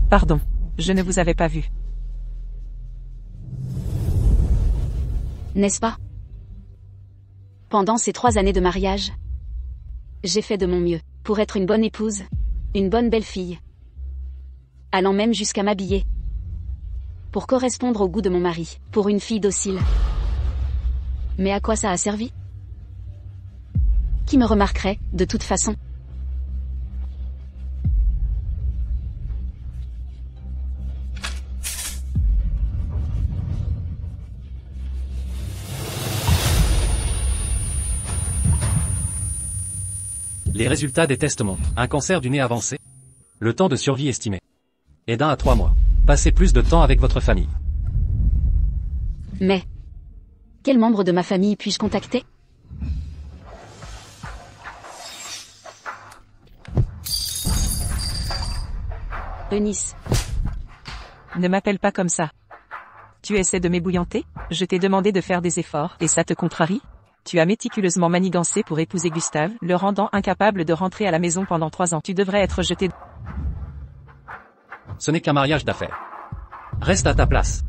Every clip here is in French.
Pardon, je ne vous avais pas vu. N'est-ce pas? Pendant ces 3 années de mariage, j'ai fait de mon mieux pour être une bonne épouse, une bonne belle-fille, allant même jusqu'à m'habiller pour correspondre au goût de mon mari, pour une fille docile. Mais à quoi ça a servi? Qui me remarquerait, de toute façon? Les résultats des tests montrent un cancer du nez avancé. Le temps de survie estimé est d'1 à 3 mois. Passez plus de temps avec votre famille. Mais quel membre de ma famille puis-je contacter? Eunice. Ne m'appelle pas comme ça. Tu essaies de m'ébouillanter? Je t'ai demandé de faire des efforts, et ça te contrarie? Tu as méticuleusement manigancé pour épouser Gustave, le rendant incapable de rentrer à la maison pendant 3 ans. Tu devrais être jeté. Ce n'est qu'un mariage d'affaires. Reste à ta place.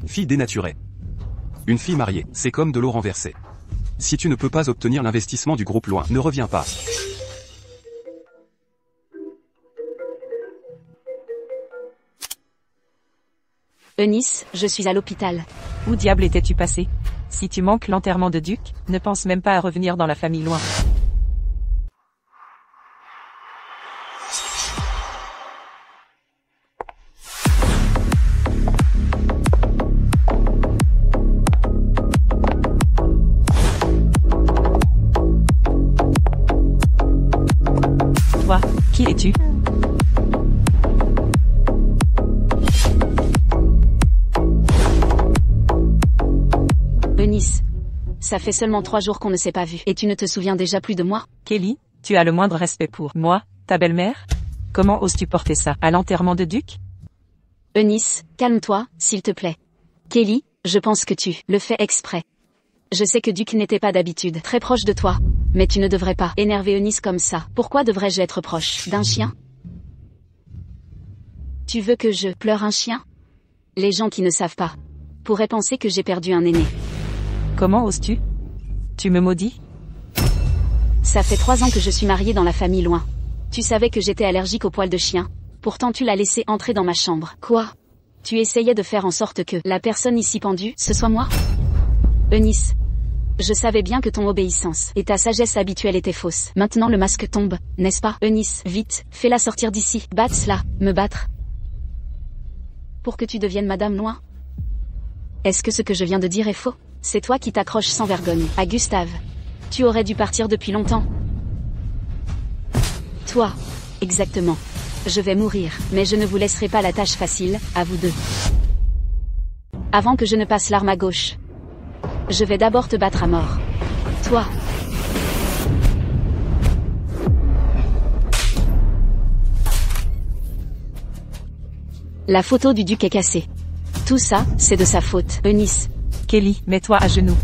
Fille dénaturée. Une fille mariée, c'est comme de l'eau renversée. Si tu ne peux pas obtenir l'investissement du groupe loin, ne reviens pas. Eunice, je suis à l'hôpital. Où diable étais-tu passé? Si tu manques l'enterrement de Duc, ne pense même pas à revenir dans la famille loin. Toi, qui es-tu? Eunice. Ça fait seulement 3 jours qu'on ne s'est pas vu. Et tu ne te souviens déjà plus de moi? Kelly, tu as le moindre respect pour moi, ta belle-mère? Comment oses-tu porter ça à l'enterrement de Duc? Eunice, calme-toi, s'il te plaît. Kelly, je pense que tu le fais exprès. Je sais que Duc n'était pas d'habitude très proche de toi. Mais tu ne devrais pas énerver Eunice comme ça. Pourquoi devrais-je être proche d'un chien? Tu veux que je pleure un chien? Les gens qui ne savent pas pourraient penser que j'ai perdu un aîné. Comment oses-tu? Tu me maudis? Ça fait 3 ans que je suis mariée dans la famille loin. Tu savais que j'étais allergique aux poils de chien. Pourtant tu l'as laissé entrer dans ma chambre. Quoi? Tu essayais de faire en sorte que la personne ici pendue, ce soit moi? Eunice. Je savais bien que ton obéissance et ta sagesse habituelle étaient fausses. Maintenant le masque tombe, n'est-ce pas? Eunice, vite, fais-la sortir d'ici. Batte-la, me battre. Pour que tu deviennes Madame Loin? Est-ce que ce que je viens de dire est faux? C'est toi qui t'accroches sans vergogne à Gustave. Tu aurais dû partir depuis longtemps. Toi. Exactement. Je vais mourir, mais je ne vous laisserai pas la tâche facile, à vous deux. Avant que je ne passe l'arme à gauche. Je vais d'abord te battre à mort. Toi. La photo du duc est cassée. Tout ça, c'est de sa faute. Eunice. Kelly, mets-toi à genoux.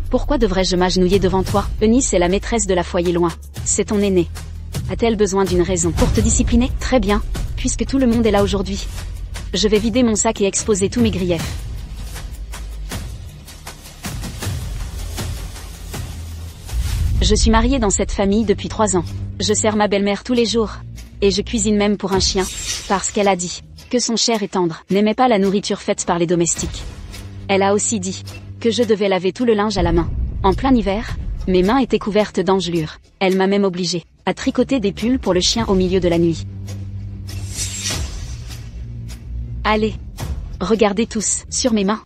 Pourquoi devrais-je m'agenouiller devant toi? Eunice est la maîtresse de la foyer loin. C'est ton aîné. A-t-elle besoin d'une raison pour te discipliner? Très bien, puisque tout le monde est là aujourd'hui. Je vais vider mon sac et exposer tous mes griefs. Je suis mariée dans cette famille depuis 3 ans. Je sers ma belle-mère tous les jours. Et je cuisine même pour un chien, parce qu'elle a dit que son chair est tendre, n'aimait pas la nourriture faite par les domestiques. Elle a aussi dit que je devais laver tout le linge à la main. En plein hiver, mes mains étaient couvertes d'engelures. Elle m'a même obligée à tricoter des pulls pour le chien au milieu de la nuit. Allez, regardez tous, sur mes mains.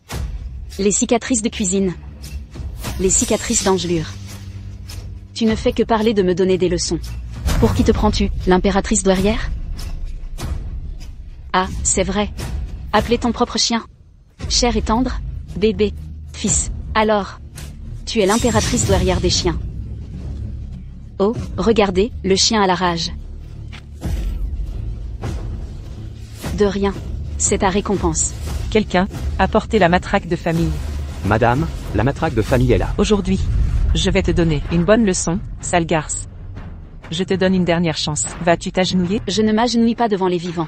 Les cicatrices de cuisine. Les cicatrices d'engelures. Tu ne fais que parler de me donner des leçons. Pour qui te prends-tu, l'impératrice douairière? Ah, c'est vrai. Appelez ton propre chien. Cher et tendre, bébé, fils. Alors, tu es l'impératrice douairière des chiens. Oh, regardez, le chien a la rage. De rien. C'est ta récompense. Quelqu'un, apportez la matraque de famille. Madame, la matraque de famille est là. Aujourd'hui, je vais te donner une bonne leçon, sale garce. Je te donne une dernière chance. Vas-tu t'agenouiller? Je ne m'agenouille pas devant les vivants.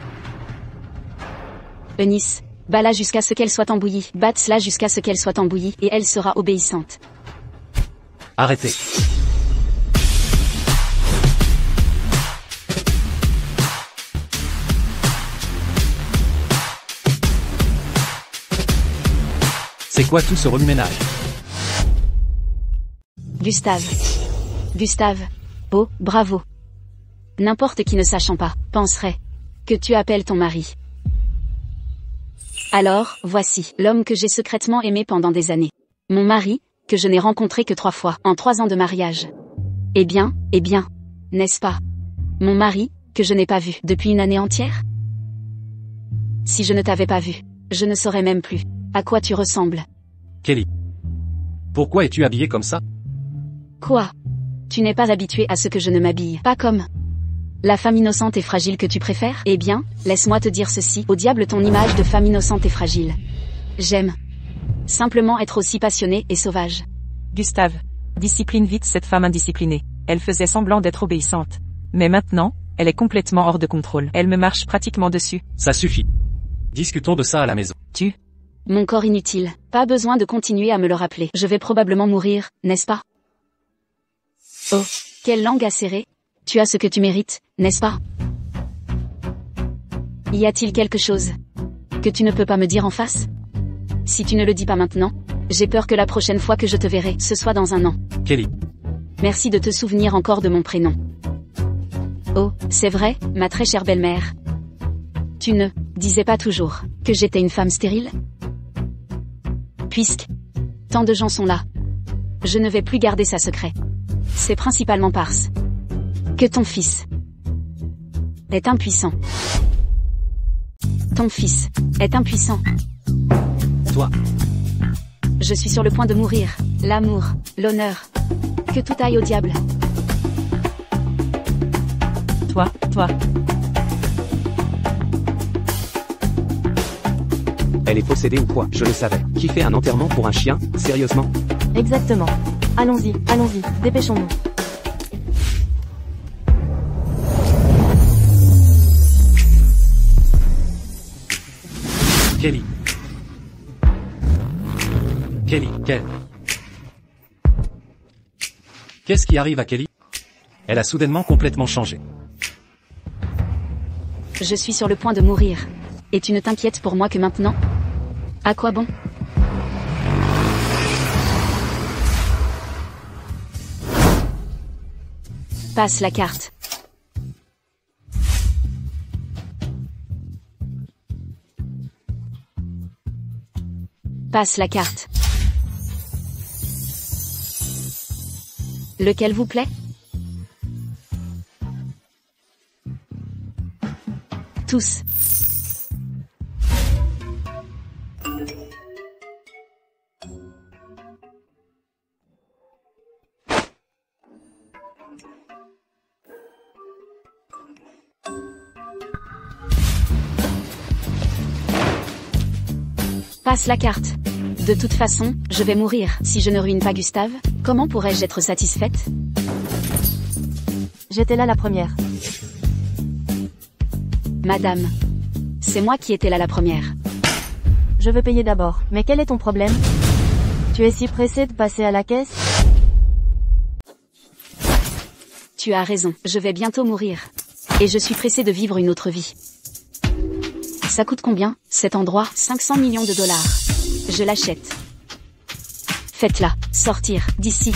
Eunice, bats-la jusqu'à ce qu'elle soit embouillie. Batte-la jusqu'à ce qu'elle soit embouillie, et elle sera obéissante. Arrêtez. C'est quoi tout ce remue-ménage? Gustave. Gustave. Oh, bravo. N'importe qui ne sachant pas, penserait que tu appelles ton mari. Alors, voici l'homme que j'ai secrètement aimé pendant des années. Mon mari, que je n'ai rencontré que 3 fois en 3 ans de mariage. Eh bien, n'est-ce pas? Mon mari, que je n'ai pas vu depuis une année entière? Si je ne t'avais pas vu, je ne saurais même plus à quoi tu ressembles. Kelly. Pourquoi es-tu habillée comme ça? Quoi? Tu n'es pas habitué à ce que je ne m'habille pas comme la femme innocente et fragile que tu préfères? Eh bien, laisse-moi te dire ceci. Au diable ton image de femme innocente et fragile. J'aime simplement être aussi passionnée et sauvage. Gustave. Discipline vite cette femme indisciplinée. Elle faisait semblant d'être obéissante. Mais maintenant, elle est complètement hors de contrôle. Elle me marche pratiquement dessus. Ça suffit. Discutons de ça à la maison. Mon corps inutile. Pas besoin de continuer à me le rappeler. Je vais probablement mourir, n'est-ce pas? Oh, quelle langue acérée. Tu as ce que tu mérites, n'est-ce pas? Y a-t-il quelque chose que tu ne peux pas me dire en face? Si tu ne le dis pas maintenant, j'ai peur que la prochaine fois que je te verrai, ce soit dans un an. Kelly. Merci de te souvenir encore de mon prénom. Oh, c'est vrai, ma très chère belle-mère. Tu ne disais pas toujours que j'étais une femme stérile? Puisque tant de gens sont là, je ne vais plus garder ça secret. C'est principalement parce que ton fils est impuissant. Ton fils est impuissant. Toi. Je suis sur le point de mourir. L'amour, l'honneur. Que tout aille au diable. Toi. Elle est possédée ou quoi? Je le savais. Qui fait un enterrement pour un chien? Sérieusement? Exactement. Allons-y, dépêchons-nous. Kelly. Qu'est-ce qui arrive à Kelly? Elle a soudainement complètement changé. Je suis sur le point de mourir. Et tu ne t'inquiètes pour moi que maintenant? À quoi bon? Passe la carte. Passe la carte. Lequel vous plaît? Tous. Passe la carte. De toute façon, je vais mourir. Si je ne ruine pas Gustave, comment pourrais-je être satisfaite? J'étais là la première. Madame. C'est moi qui étais là la première. Je veux payer d'abord. Mais quel est ton problème? Tu es si pressé de passer à la caisse? Tu as raison, je vais bientôt mourir. Et je suis pressé de vivre une autre vie. Ça coûte combien, cet endroit? 500 millions de dollars. Je l'achète. Faites-la sortir d'ici.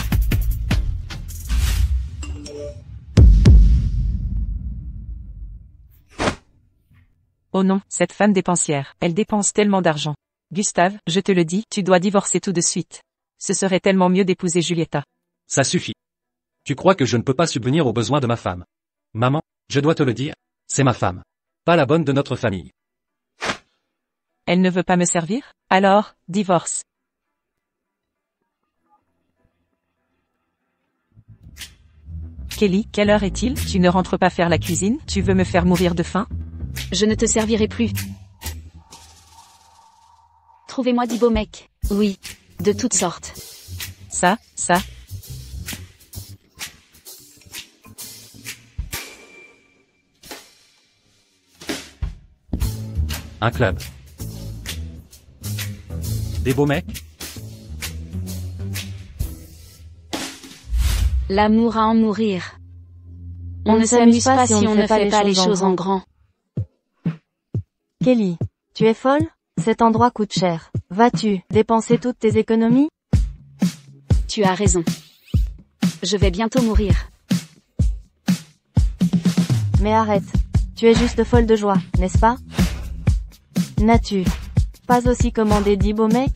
Oh non, cette femme dépensière, elle dépense tellement d'argent. Gustave, je te le dis, tu dois divorcer tout de suite. Ce serait tellement mieux d'épouser Julieta. Ça suffit. Tu crois que je ne peux pas subvenir aux besoins de ma femme? Maman, je dois te le dire, c'est ma femme. Pas la bonne de notre famille. Elle ne veut pas me servir? Alors, divorce. Kelly, quelle heure est-il? Tu ne rentres pas faire la cuisine? Tu veux me faire mourir de faim? Je ne te servirai plus. Trouvez-moi 10 beaux mecs. Oui, de toutes sortes. Un club. Des beaux mecs? L'amour à en mourir. On ne s'amuse pas si on ne fait pas les choses en grand. Kelly, tu es folle? Cet endroit coûte cher. Vas-tu dépenser toutes tes économies? Tu as raison. Je vais bientôt mourir. Mais arrête. Tu es juste folle de joie, n'est-ce pas? N'as-tu pas aussi commandé 10 beaux mecs?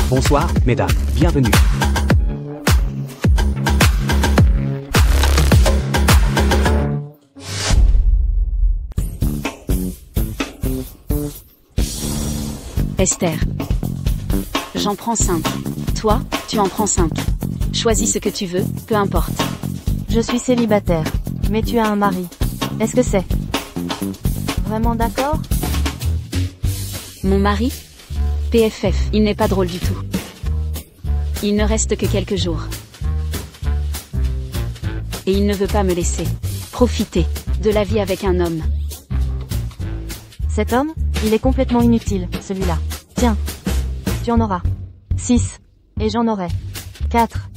Bonsoir, mesdames, bienvenue. Esther. J'en prends 5. Toi, tu en prends 5. Choisis ce que tu veux, peu importe. Je suis célibataire. Mais tu as un mari. Est-ce que c'est vraiment d'accord? Mon mari? PFF, il n'est pas drôle du tout. Il ne reste que quelques jours. Et il ne veut pas me laisser profiter de la vie avec un homme. Cet homme, il est complètement inutile, celui-là. Tiens. Tu en auras 6. Et j'en aurai 4.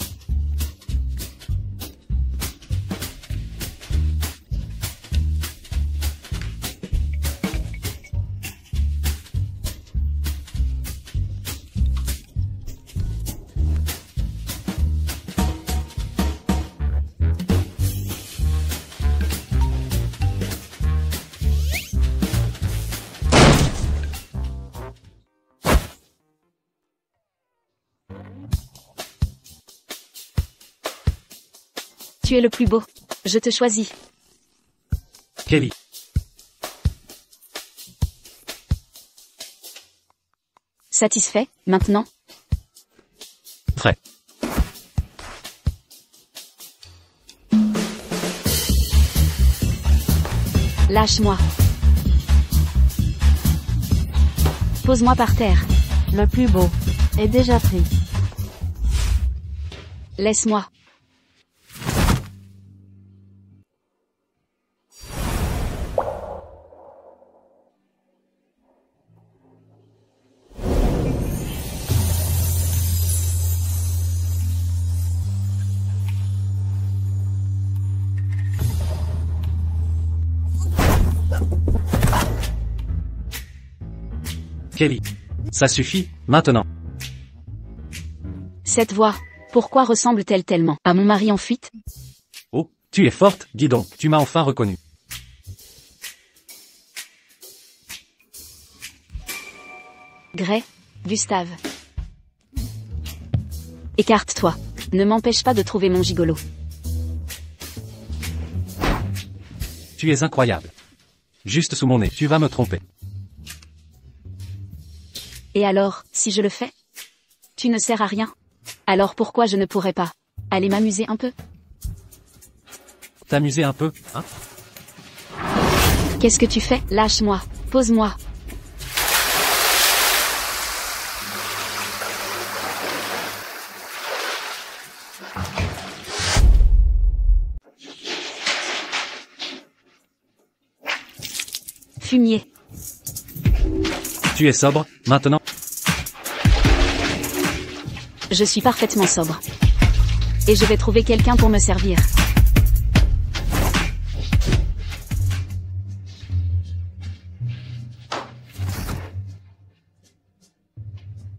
Tu es le plus beau. Je te choisis. Kelly. Satisfait, maintenant? Très. Lâche-moi. Pose-moi par terre. Le plus beau est déjà pris. Laisse-moi. Kelly. Ça suffit, maintenant. Cette voix, pourquoi ressemble-t-elle tellement à mon mari en fuite? Oh, tu es forte, dis donc, tu m'as enfin reconnu. Gray, Gustave. Écarte-toi. Ne m'empêche pas de trouver mon gigolo. Tu es incroyable. Juste sous mon nez, tu vas me tromper. Et alors, si je le fais? Tu ne sers à rien. Alors pourquoi je ne pourrais pas aller m'amuser un peu? T'amuser un peu, hein? Qu'est-ce que tu fais? Lâche-moi. Pose-moi. Fumier. Tu es sobre, maintenant? Je suis parfaitement sobre. Et je vais trouver quelqu'un pour me servir.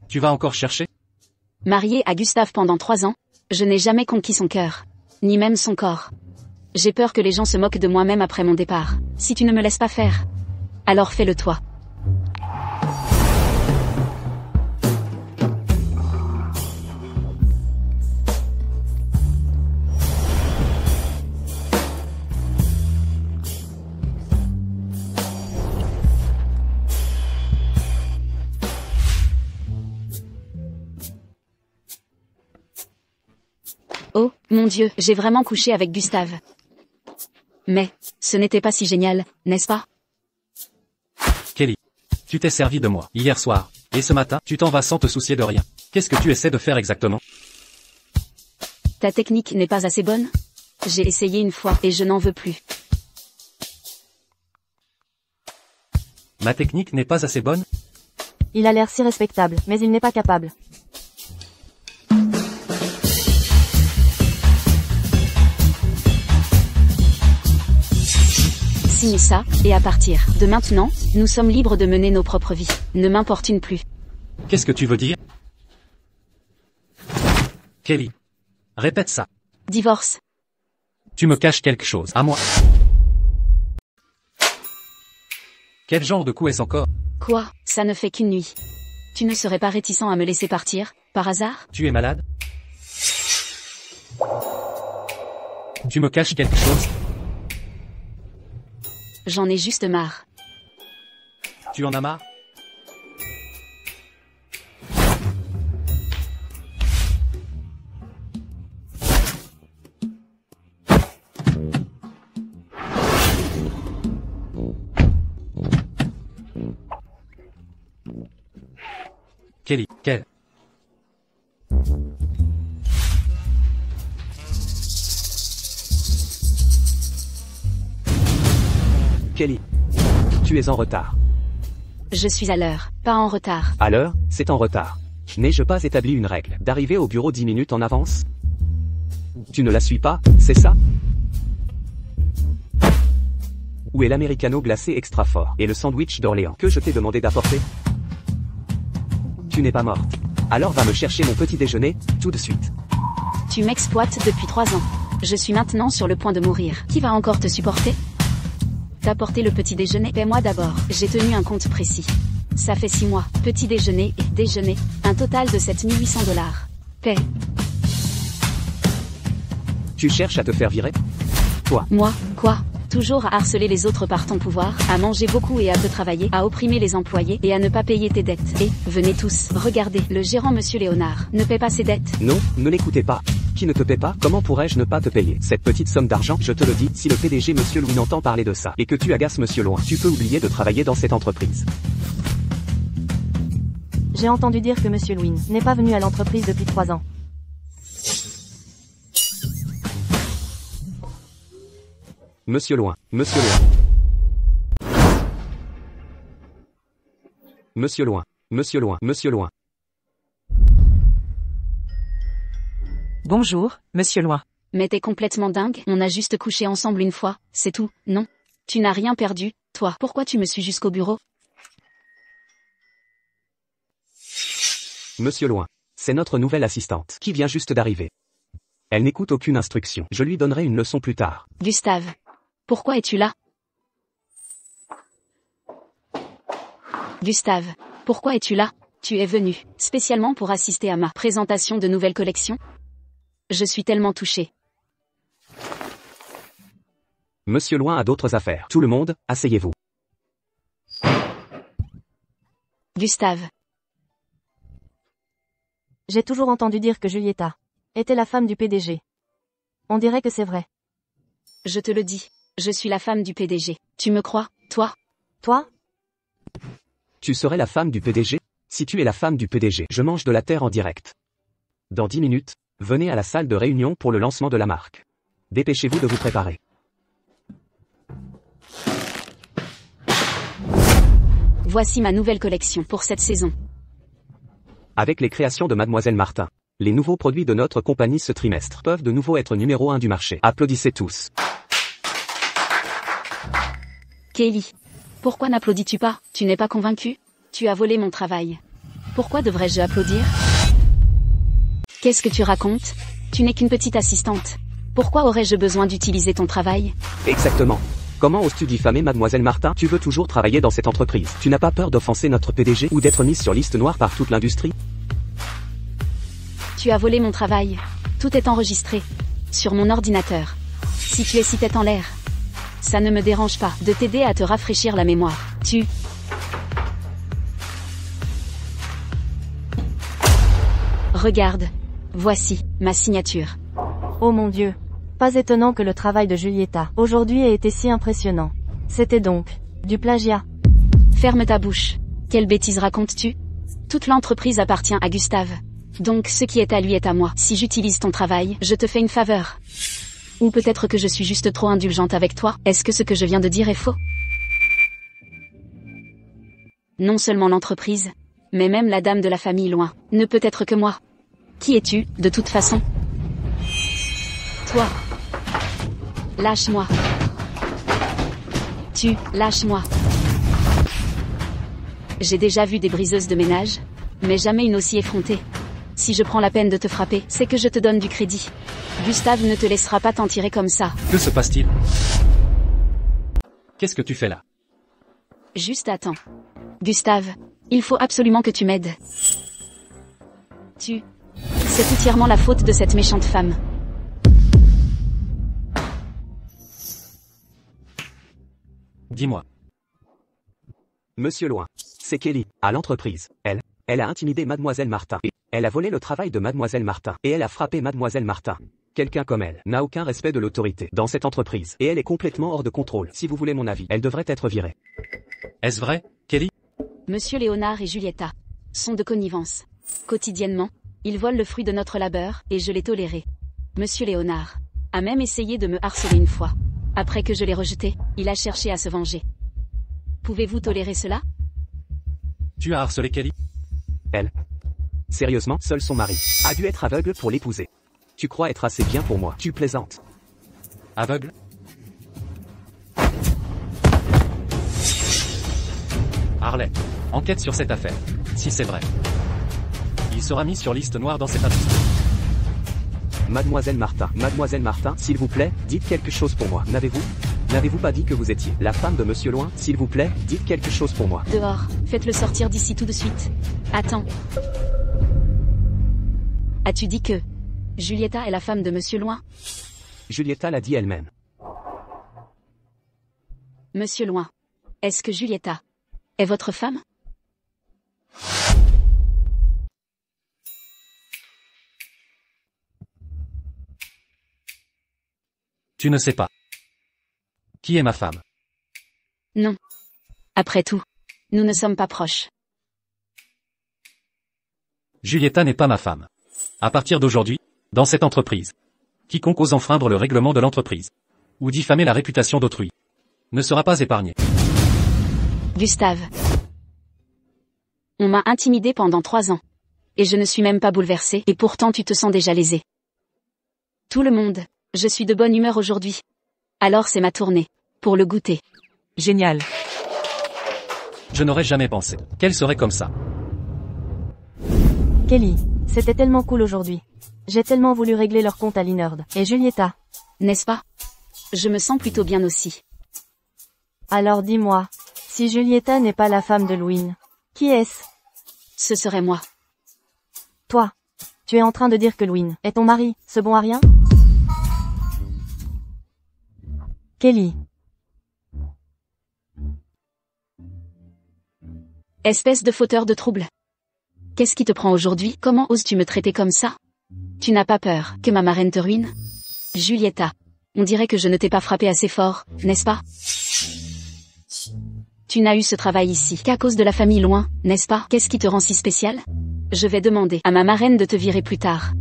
Tu vas encore chercher? Mariée à Gustave pendant 3 ans, je n'ai jamais conquis son cœur. Ni même son corps. J'ai peur que les gens se moquent de moi-même après mon départ. Si tu ne me laisses pas faire, alors fais-le toi. Oh, mon Dieu, j'ai vraiment couché avec Gustave. Mais, ce n'était pas si génial, n'est-ce pas? Kelly. Tu t'es servi de moi, hier soir, Et ce matin, tu t'en vas sans te soucier de rien. Qu'est-ce que tu essaies de faire exactement? Ta technique n'est pas assez bonne? J'ai essayé une fois et je n'en veux plus. Ma technique n'est pas assez bonne? Il a l'air si respectable, mais il n'est pas capable. Signe ça, et à partir de maintenant, nous sommes libres de mener nos propres vies. Ne m'importune plus. Qu'est-ce que tu veux dire? Kelly. Répète ça. Divorce. Tu me caches quelque chose. À moi. Quel genre de coup est-ce encore? Quoi? Ça ne fait qu'une nuit. Tu ne serais pas réticent à me laisser partir, par hasard? Tu es malade? Tu me caches quelque chose? J'en ai juste marre. Tu en as marre? Kelly, quel? Kelly. Tu es en retard. Je suis à l'heure, pas en retard. À l'heure, c'est en retard. N'ai-je pas établi une règle d'arriver au bureau 10 minutes en avance? Tu ne la suis pas, c'est ça? Où est l'americano glacé extra fort et le sandwich d'Orléans que je t'ai demandé d'apporter? Tu n'es pas morte. Alors va me chercher mon petit déjeuner, tout de suite. Tu m'exploites depuis 3 ans. Je suis maintenant sur le point de mourir. Qui va encore te supporter? T'apporter le petit déjeuner? Paie-moi d'abord. J'ai tenu un compte précis. Ça fait 6 mois. Petit déjeuner et déjeuner. Un total de 7800 $. Paie. Tu cherches à te faire virer? Toi. Moi, quoi? Toujours à harceler les autres par ton pouvoir, à manger beaucoup et à peu travailler, à opprimer les employés et à ne pas payer tes dettes. Et, venez tous, regardez, le gérant Monsieur Léonard ne paie pas ses dettes. Non, ne l'écoutez pas. Qui ne te paie pas? Comment pourrais-je ne pas te payer cette petite somme d'argent? Je te le dis, si le PDG Monsieur Louis n'entend parler de ça, et que tu agaces Monsieur Loin, tu peux oublier de travailler dans cette entreprise. J'ai entendu dire que Monsieur Louin n'est pas venu à l'entreprise depuis 3 ans. Monsieur Loin, Monsieur Loin. Monsieur Loin, Monsieur Loin, Monsieur Loin. Bonjour, Monsieur Loin. Mais t'es complètement dingue, on a juste couché ensemble une fois, c'est tout, non? Tu n'as rien perdu, toi. Pourquoi tu me suis jusqu'au bureau? Monsieur Loin. C'est notre nouvelle assistante, qui vient juste d'arriver. Elle n'écoute aucune instruction. Je lui donnerai une leçon plus tard. Gustave. Pourquoi es-tu là? Gustave. Pourquoi es-tu là? Tu es venu, spécialement pour assister à ma présentation de nouvelles collections? Je suis tellement touchée. Monsieur Loin a d'autres affaires. Tout le monde, asseyez-vous. Gustave. J'ai toujours entendu dire que Julieta était la femme du PDG. On dirait que c'est vrai. Je te le dis, je suis la femme du PDG. Tu me crois, toi? Toi? Tu serais la femme du PDG? Si tu es la femme du PDG, je mange de la terre en direct. Dans 10 minutes, venez à la salle de réunion pour le lancement de la marque. Dépêchez-vous de vous préparer. Voici ma nouvelle collection pour cette saison. Avec les créations de Mademoiselle Martin, les nouveaux produits de notre compagnie ce trimestre peuvent de nouveau être numéro 1 du marché. Applaudissez tous. Kelly. Pourquoi n'applaudis-tu pas? Tu n'es pas convaincu? Tu as volé mon travail. Pourquoi devrais-je applaudir? Qu'est-ce que tu racontes? Tu n'es qu'une petite assistante. Pourquoi aurais-je besoin d'utiliser ton travail? Exactement. Comment oses-tu diffamer Mademoiselle Martin? Tu veux toujours travailler dans cette entreprise. Tu n'as pas peur d'offenser notre PDG ou d'être mise sur liste noire par toute l'industrie? Tu as volé mon travail. Tout est enregistré. Sur mon ordinateur. Si tu es si tête en l'air. Ça ne me dérange pas de t'aider à te rafraîchir la mémoire. Regarde. Voici ma signature. Oh mon Dieu. Pas étonnant que le travail de Julieta aujourd'hui ait été si impressionnant. C'était donc du plagiat. Ferme ta bouche. Quelle bêtise racontes-tu? Toute l'entreprise appartient à Gustave. Donc ce qui est à lui est à moi. Si j'utilise ton travail, je te fais une faveur. Ou peut-être que je suis juste trop indulgente avec toi. Est-ce que ce que je viens de dire est faux? Non seulement l'entreprise, mais même la dame de la famille loin, ne peut être que moi. Qui es-tu, de toute façon? Toi. Lâche-moi. Lâche-moi. J'ai déjà vu des briseuses de ménage, mais jamais une aussi effrontée. Si je prends la peine de te frapper, c'est que je te donne du crédit. Gustave ne te laissera pas t'en tirer comme ça. Que se passe-t-il? Qu'est-ce que tu fais là? Juste attends. Gustave, il faut absolument que tu m'aides. C'est entièrement la faute de cette méchante femme. Dis-moi. Monsieur Loin. C'est Kelly, à l'entreprise. Elle a intimidé Mademoiselle Martin. Elle a volé le travail de Mademoiselle Martin. Et elle a frappé Mademoiselle Martin. Quelqu'un comme elle n'a aucun respect de l'autorité dans cette entreprise. Et elle est complètement hors de contrôle. Si vous voulez mon avis, elle devrait être virée. Est-ce vrai, Kelly? Monsieur Léonard et Julietta sont de connivence. Quotidiennement, ils volent le fruit de notre labeur, et je l'ai toléré. Monsieur Léonard a même essayé de me harceler une fois. Après que je l'ai rejeté, il a cherché à se venger. Pouvez-vous tolérer cela? Tu as harcelé Kelly? Elle. Sérieusement, seul son mari a dû être aveugle pour l'épouser. Tu crois être assez bien pour moi? Tu plaisantes. Aveugle? Harley, enquête sur cette affaire. Si c'est vrai, il sera mis sur liste noire dans cette industrie. Mademoiselle Martin, s'il vous plaît, dites quelque chose pour moi. N'avez-vous pas dit que vous étiez la femme de Monsieur Loin? S'il vous plaît, dites quelque chose pour moi. Dehors, faites-le sortir d'ici tout de suite. Attends. As-tu dit que Julietta est la femme de Monsieur Loin? Julietta l'a dit elle-même. Monsieur Loin, est-ce que Julietta est votre femme? Tu ne sais pas. Qui est ma femme? Non. Après tout, nous ne sommes pas proches. Julietta n'est pas ma femme. À partir d'aujourd'hui, dans cette entreprise, quiconque ose enfreindre le règlement de l'entreprise, ou diffamer la réputation d'autrui, ne sera pas épargné. Gustave. On m'a intimidé pendant 3 ans. Et je ne suis même pas bouleversée, et pourtant tu te sens déjà lésé. Tout le monde. Je suis de bonne humeur aujourd'hui. Alors c'est ma tournée. Pour le goûter. Génial. Je n'aurais jamais pensé qu'elle serait comme ça. Kelly, c'était tellement cool aujourd'hui. J'ai tellement voulu régler leur compte à Linerd. Et Julietta. N'est-ce pas? Je me sens plutôt bien aussi. Alors dis-moi, si Julietta n'est pas la femme de Louine, qui est-ce? Ce serait moi. Toi. Tu es en train de dire que Louine est ton mari, ce bon à rien? Kelly. Espèce de fauteur de troubles. Qu'est-ce qui te prend aujourd'hui? Comment oses-tu me traiter comme ça? Tu n'as pas peur que ma marraine te ruine? Julietta, on dirait que je ne t'ai pas frappé assez fort, n'est-ce pas? Tu n'as eu ce travail ici qu'à cause de la famille loin, n'est-ce pas? Qu'est-ce qui te rend si spécial? Je vais demander à ma marraine de te virer plus tard.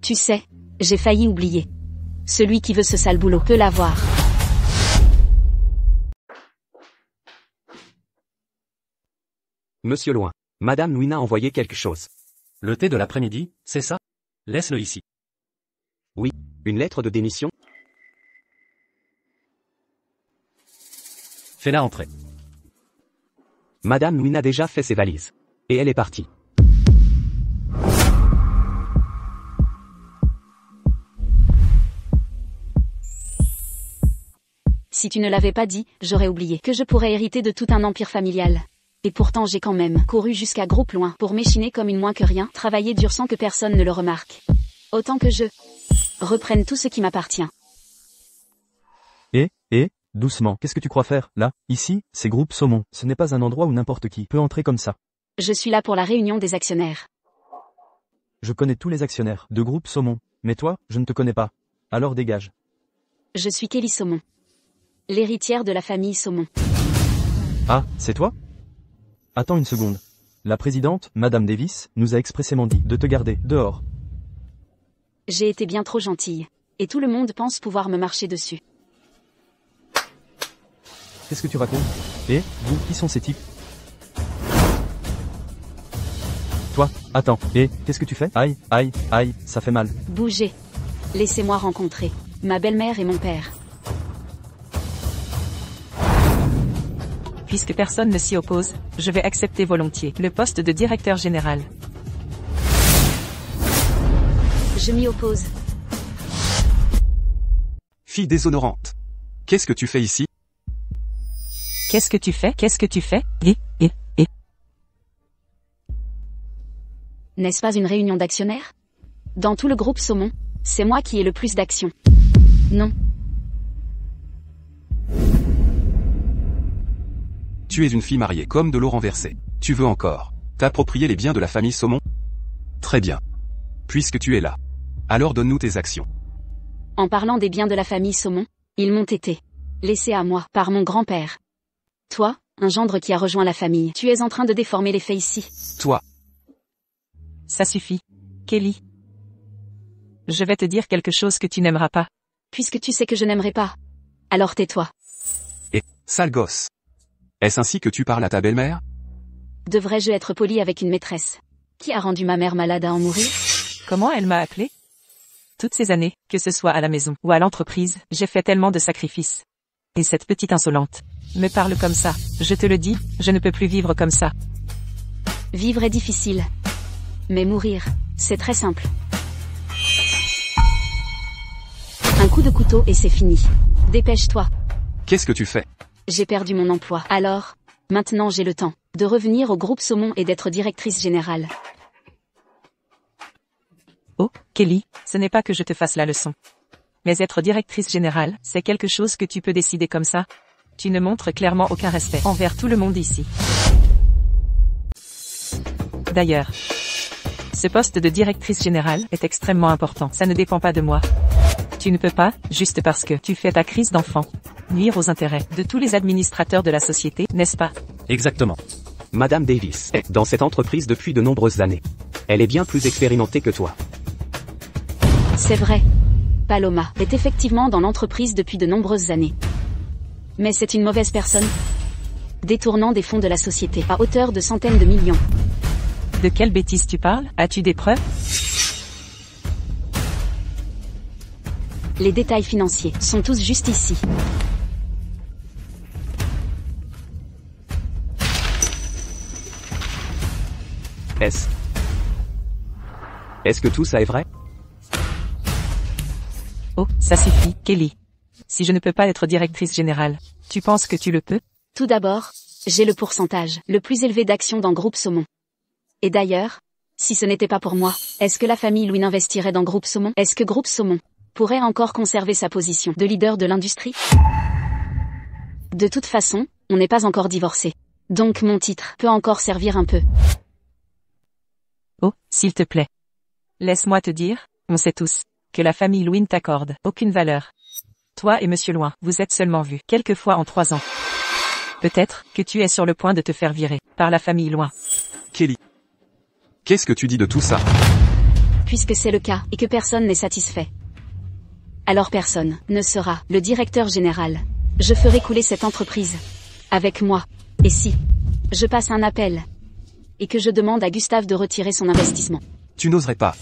Tu sais, j'ai failli oublier. Celui qui veut ce sale boulot peut l'avoir. Monsieur Loin. Madame Louine a envoyé quelque chose. Le thé de l'après-midi, c'est ça? Laisse-le ici. Oui, une lettre de démission? Fais-la entrer. Madame Louine a déjà fait ses valises. Et elle est partie. Si tu ne l'avais pas dit, j'aurais oublié que je pourrais hériter de tout un empire familial. Et pourtant j'ai quand même couru jusqu'à Groupe Loin pour m'échiner comme une moins que rien, travailler dur sans que personne ne le remarque. Autant que je reprenne tout ce qui m'appartient. Doucement, qu'est-ce que tu crois faire, là? Ici, c'est Groupe Saumon, ce n'est pas un endroit où n'importe qui peut entrer comme ça. Je suis là pour la réunion des actionnaires. Je connais tous les actionnaires de Groupe Saumon, mais toi, je ne te connais pas. Alors dégage. Je suis Kelly Saumon. L'héritière de la famille Saumon. Ah, c'est toi? Attends une seconde. La présidente, Madame Davis, nous a expressément dit de te garder dehors. J'ai été bien trop gentille. Et tout le monde pense pouvoir me marcher dessus. Qu'est-ce que tu racontes? Et, vous, qui sont ces types? Toi, attends, et, qu'est-ce que tu fais? Aïe, aïe, aïe, ça fait mal. Bougez. Laissez-moi rencontrer ma belle-mère et mon père. Puisque personne ne s'y oppose, je vais accepter volontiers le poste de directeur général. Je m'y oppose. Fille déshonorante. Qu'est-ce que tu fais ici? Qu'est-ce que tu fais? Qu'est-ce que tu fais? N'est-ce pas une réunion d'actionnaires? Dans tout le groupe Saumon, c'est moi qui ai le plus d'actions. Non. Tu es une fille mariée comme de l'eau renversée. Tu veux encore t'approprier les biens de la famille Saumon? Très bien. Puisque tu es là, alors donne-nous tes actions. En parlant des biens de la famille Saumon, ils m'ont été laissés à moi par mon grand-père. Toi, un gendre qui a rejoint la famille, tu es en train de déformer les faits ici. Toi. Ça suffit. Kelly. Je vais te dire quelque chose que tu n'aimeras pas. Puisque tu sais que je n'aimerais pas. Alors tais-toi. Et, sale gosse. Est-ce ainsi que tu parles à ta belle-mère? Devrais-je être poli avec une maîtresse qui a rendu ma mère malade à en mourir? Comment elle m'a appelé? Toutes ces années, que ce soit à la maison ou à l'entreprise, j'ai fait tellement de sacrifices. Et cette petite insolente me parle comme ça. Je te le dis, je ne peux plus vivre comme ça. Vivre est difficile. Mais mourir, c'est très simple. Un coup de couteau et c'est fini. Dépêche-toi. Qu'est-ce que tu fais? J'ai perdu mon emploi. Alors, maintenant j'ai le temps de revenir au groupe Saumon et d'être directrice générale. Oh, Kelly, ce n'est pas que je te fasse la leçon. Mais être directrice générale, c'est quelque chose que tu peux décider comme ça. Tu ne montres clairement aucun respect envers tout le monde ici. D'ailleurs, ce poste de directrice générale est extrêmement important. Ça ne dépend pas de moi. Tu ne peux pas, juste parce que tu fais ta crise d'enfant, nuire aux intérêts de tous les administrateurs de la société, n'est-ce pas? Exactement. Madame Davis est dans cette entreprise depuis de nombreuses années. Elle est bien plus expérimentée que toi. C'est vrai. Paloma est effectivement dans l'entreprise depuis de nombreuses années. Mais c'est une mauvaise personne. Détournant des fonds de la société à hauteur de centaines de millions. De quelle bêtise tu parles? As-tu des preuves? Les détails financiers sont tous juste ici. Est-ce que tout ça est vrai? Oh, ça suffit, Kelly. Si je ne peux pas être directrice générale, tu penses que tu le peux? Tout d'abord, j'ai le pourcentage le plus élevé d'actions dans Groupe Saumon. Et d'ailleurs, si ce n'était pas pour moi, est-ce que la famille Louis investirait dans Groupe Saumon? Est-ce que Groupe Saumon pourrait encore conserver sa position de leader de l'industrie? De toute façon, on n'est pas encore divorcé. Donc mon titre peut encore servir un peu. Oh, s'il te plaît. Laisse-moi te dire, on sait tous, que la famille Louis ne t'accorde aucune valeur. Toi et Monsieur Loin, vous êtes seulement vus quelques fois en 3 ans. Peut-être que tu es sur le point de te faire virer par la famille Loin. Kelly. Qu'est-ce que tu dis de tout ça? Puisque c'est le cas et que personne n'est satisfait. Alors personne ne sera le directeur général. Je ferai couler cette entreprise. Avec moi. Et si je passe un appel et que je demande à Gustave de retirer son investissement? Tu n'oserais pas.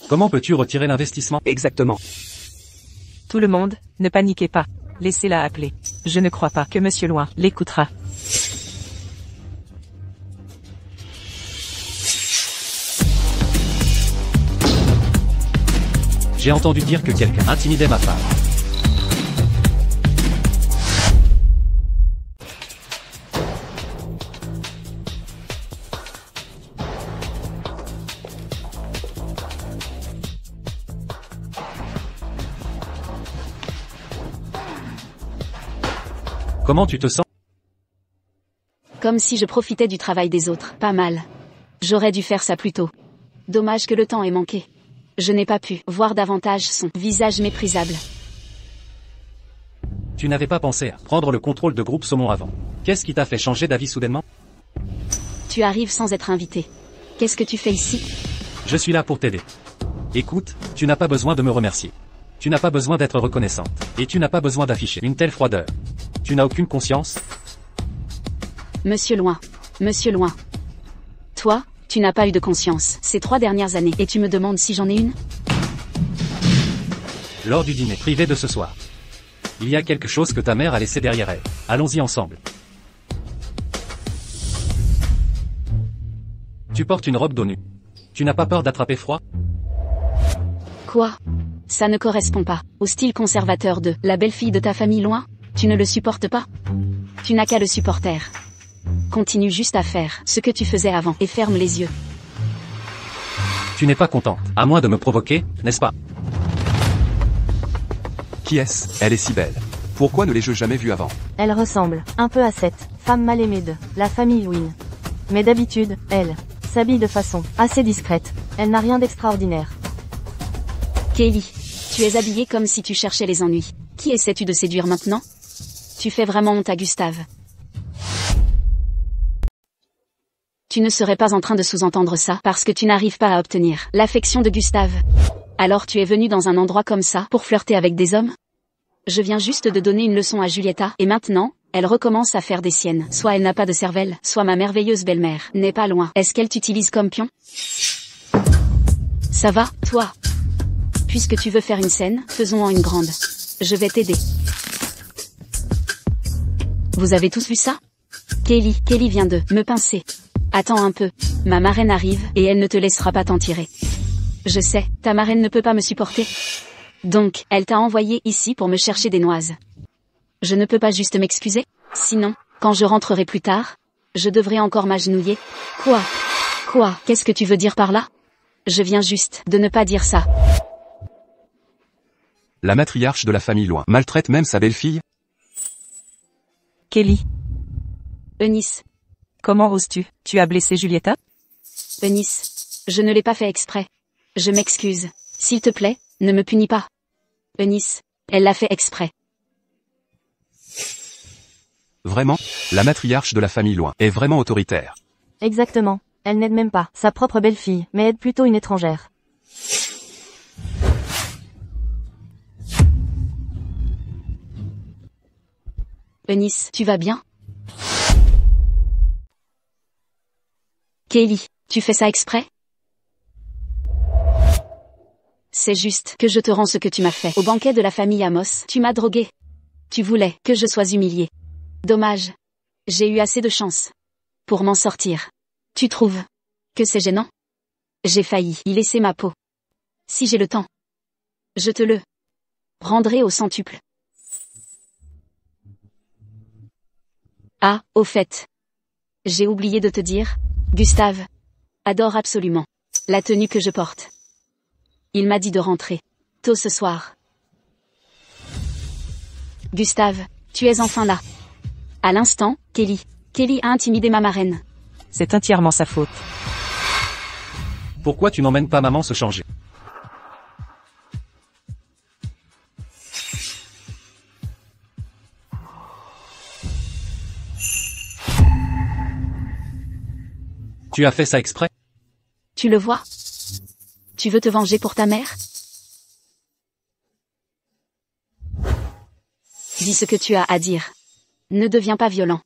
Comment peux-tu retirer l'investissement? Exactement. Tout le monde, ne paniquez pas. Laissez-la appeler. Je ne crois pas que Monsieur Loin l'écoutera. J'ai entendu dire que quelqu'un intimidait ma femme. Comment tu te sens? Comme si je profitais du travail des autres. Pas mal. J'aurais dû faire ça plus tôt. Dommage que le temps ait manqué. Je n'ai pas pu voir davantage son visage méprisable. Tu n'avais pas pensé à prendre le contrôle de Groupe Saumon avant. Qu'est-ce qui t'a fait changer d'avis soudainement? Tu arrives sans être invité. Qu'est-ce que tu fais ici? Je suis là pour t'aider. Écoute, tu n'as pas besoin de me remercier. Tu n'as pas besoin d'être reconnaissante. Et tu n'as pas besoin d'afficher une telle froideur. Tu n'as aucune conscience? Monsieur Loin. Monsieur Loin. Toi, tu n'as pas eu de conscience ces 3 dernières années et tu me demandes si j'en ai une? Lors du dîner privé de ce soir. Il y a quelque chose que ta mère a laissé derrière elle. Allons-y ensemble. Tu portes une robe d'eau nue. Tu n'as pas peur d'attraper froid? Quoi? Ça ne correspond pas au style conservateur de la belle-fille de ta famille Loin? Tu ne le supportes pas? Tu n'as qu'à le supporter. Continue juste à faire ce que tu faisais avant et ferme les yeux. Tu n'es pas contente, à moins de me provoquer, n'est-ce pas? Qui est-ce? Elle est si belle. Pourquoi ne l'ai-je jamais vue avant? Elle ressemble un peu à cette femme mal aimée de la famille Lwin. Mais d'habitude, elle s'habille de façon assez discrète. Elle n'a rien d'extraordinaire. Kelly, tu es habillée comme si tu cherchais les ennuis. Qui essaies-tu de séduire maintenant? Tu fais vraiment honte à Gustave. Tu ne serais pas en train de sous-entendre ça parce que tu n'arrives pas à obtenir l'affection de Gustave. Alors tu es venu dans un endroit comme ça pour flirter avec des hommes? Je viens juste de donner une leçon à Giulietta et maintenant, elle recommence à faire des siennes. Soit elle n'a pas de cervelle, soit ma merveilleuse belle-mère n'est pas loin. Est-ce qu'elle t'utilise comme pion? Ça va, toi? Puisque tu veux faire une scène, faisons-en une grande. Je vais t'aider. Vous avez tous vu ça? Kelly vient de me pincer. Attends un peu. Ma marraine arrive et elle ne te laissera pas t'en tirer. Je sais, ta marraine ne peut pas me supporter. Donc, elle t'a envoyé ici pour me chercher des noises. Je ne peux pas juste m'excuser? Sinon, quand je rentrerai plus tard, je devrais encore m'agenouiller. Quoi? Qu'est-ce que tu veux dire par là? Je viens juste de ne pas dire ça. La matriarche de la famille Loin maltraite même sa belle-fille? Kelly, Eunice. comment oses-tu? Tu as blessé Giulietta? Eunice. Je ne l'ai pas fait exprès. Je m'excuse. S'il te plaît, ne me punis pas. Eunice. Elle l'a fait exprès. Vraiment? La matriarche de la famille Loin est vraiment autoritaire. Exactement. Elle n'aide même pas sa propre belle-fille, mais aide plutôt une étrangère. Eunice, tu vas bien? Kelly, tu fais ça exprès? C'est juste que je te rends ce que tu m'as fait. Au banquet de la famille Amos, tu m'as drogué. Tu voulais que je sois humiliée. Dommage. J'ai eu assez de chance pour m'en sortir. Tu trouves que c'est gênant? J'ai failli y laisser ma peau. Si j'ai le temps, je te le rendrai au centuple. Ah, au fait. J'ai oublié de te dire, Gustave adore absolument la tenue que je porte. Il m'a dit de rentrer tôt ce soir. Gustave, tu es enfin là. À l'instant, Kelly a intimidé ma marraine. C'est entièrement sa faute. Pourquoi tu n'emmènes pas maman se changer? Tu as fait ça exprès? Tu le vois? Tu veux te venger pour ta mère? Dis ce que tu as à dire. Ne deviens pas violent.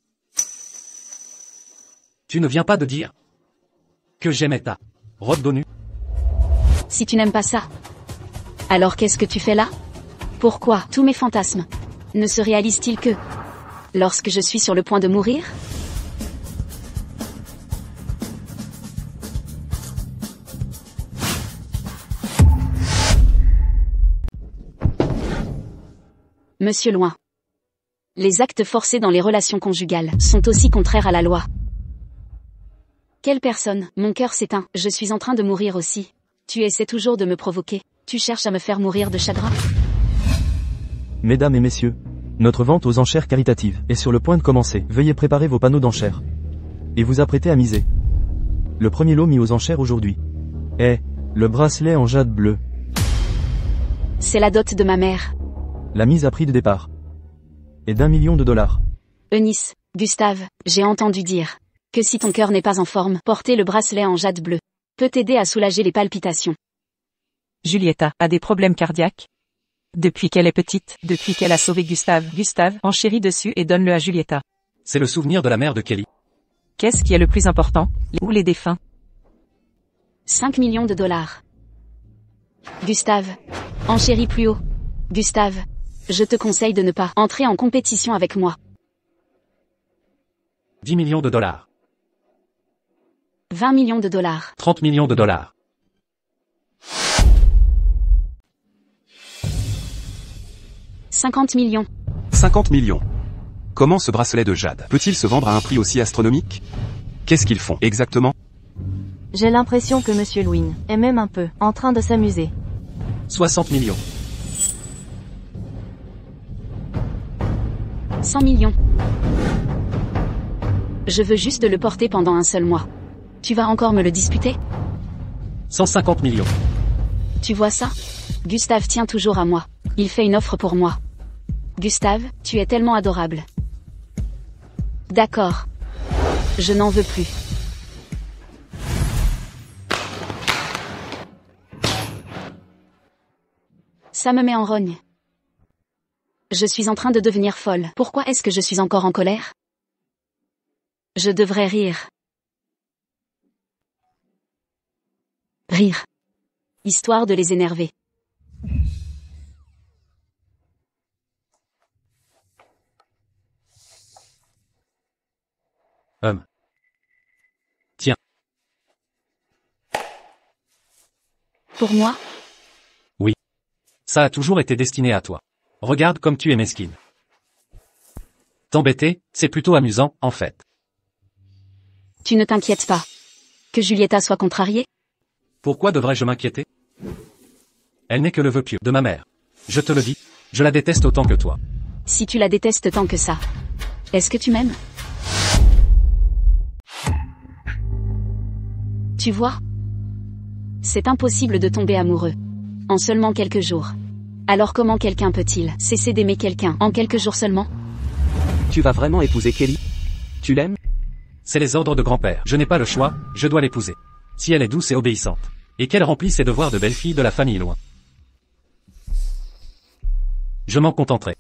Tu ne viens pas de dire que j'aimais ta robe d'eau nue? Si tu n'aimes pas ça, alors qu'est-ce que tu fais là? Pourquoi tous mes fantasmes ne se réalisent-ils que lorsque je suis sur le point de mourir? Monsieur Loin. Les actes forcés dans les relations conjugales sont aussi contraires à la loi. Quelle personne? Mon cœur s'éteint. Je suis en train de mourir aussi. Tu essaies toujours de me provoquer. Tu cherches à me faire mourir de chagrin. Mesdames et messieurs, notre vente aux enchères caritatives est sur le point de commencer. Veuillez préparer vos panneaux d'enchères et vous apprêter à miser. Le premier lot mis aux enchères aujourd'hui est le bracelet en jade bleu. C'est la dot de ma mère. La mise à prix de départ est d'1 million de dollars. Eunice, Gustave, j'ai entendu dire Que si ton cœur n'est pas en forme, porter le bracelet en jade bleu peut t'aider à soulager les palpitations. Julieta a des problèmes cardiaques. Depuis qu'elle est petite, depuis qu'elle a sauvé Gustave, Gustave enchérit dessus et donne-le à Julieta. C'est le souvenir de la mère de Kelly. Qu'est-ce qui est le plus important, ou les défunts? 5 millions de dollars. Gustave. Enchéris plus haut. Gustave. Je te conseille de ne pas entrer en compétition avec moi. 10 millions de dollars. 20 millions de dollars. 30 millions de dollars. 50 millions. 50 millions. Comment ce bracelet de jade peut-il se vendre à un prix aussi astronomique? Qu'est-ce qu'ils font exactement? J'ai l'impression que Monsieur Lewin est même un peu en train de s'amuser. 60 millions. 100 millions. Je veux juste le porter pendant un seul mois. Tu vas encore me le disputer? 150 millions. Tu vois ça? Gustave tient toujours à moi. Il fait une offre pour moi. Gustave, tu es tellement adorable. D'accord. Je n'en veux plus. Ça me met en rogne. Je suis en train de devenir folle. Pourquoi est-ce que je suis encore en colère? Je devrais rire. Rire. Histoire de les énerver. Tiens. Pour moi? Oui. Ça a toujours été destiné à toi. Regarde comme tu es mesquine. T'embêter, c'est plutôt amusant, en fait. Tu ne t'inquiètes pas. Que Julieta soit contrariée? Pourquoi devrais-je m'inquiéter? Elle n'est que le vœu pieux de ma mère. Je te le dis, je la déteste autant que toi. Si tu la détestes tant que ça, est-ce que tu m'aimes? Tu vois? C'est impossible de tomber amoureux. En seulement quelques jours. Alors comment quelqu'un peut-il cesser d'aimer quelqu'un en quelques jours seulement? Tu vas vraiment épouser Kelly? Tu l'aimes? C'est les ordres de grand-père. Je n'ai pas le choix, je dois l'épouser. Si elle est douce et obéissante. Et qu'elle remplit ses devoirs de belle-fille de la famille loin. Je m'en contenterai.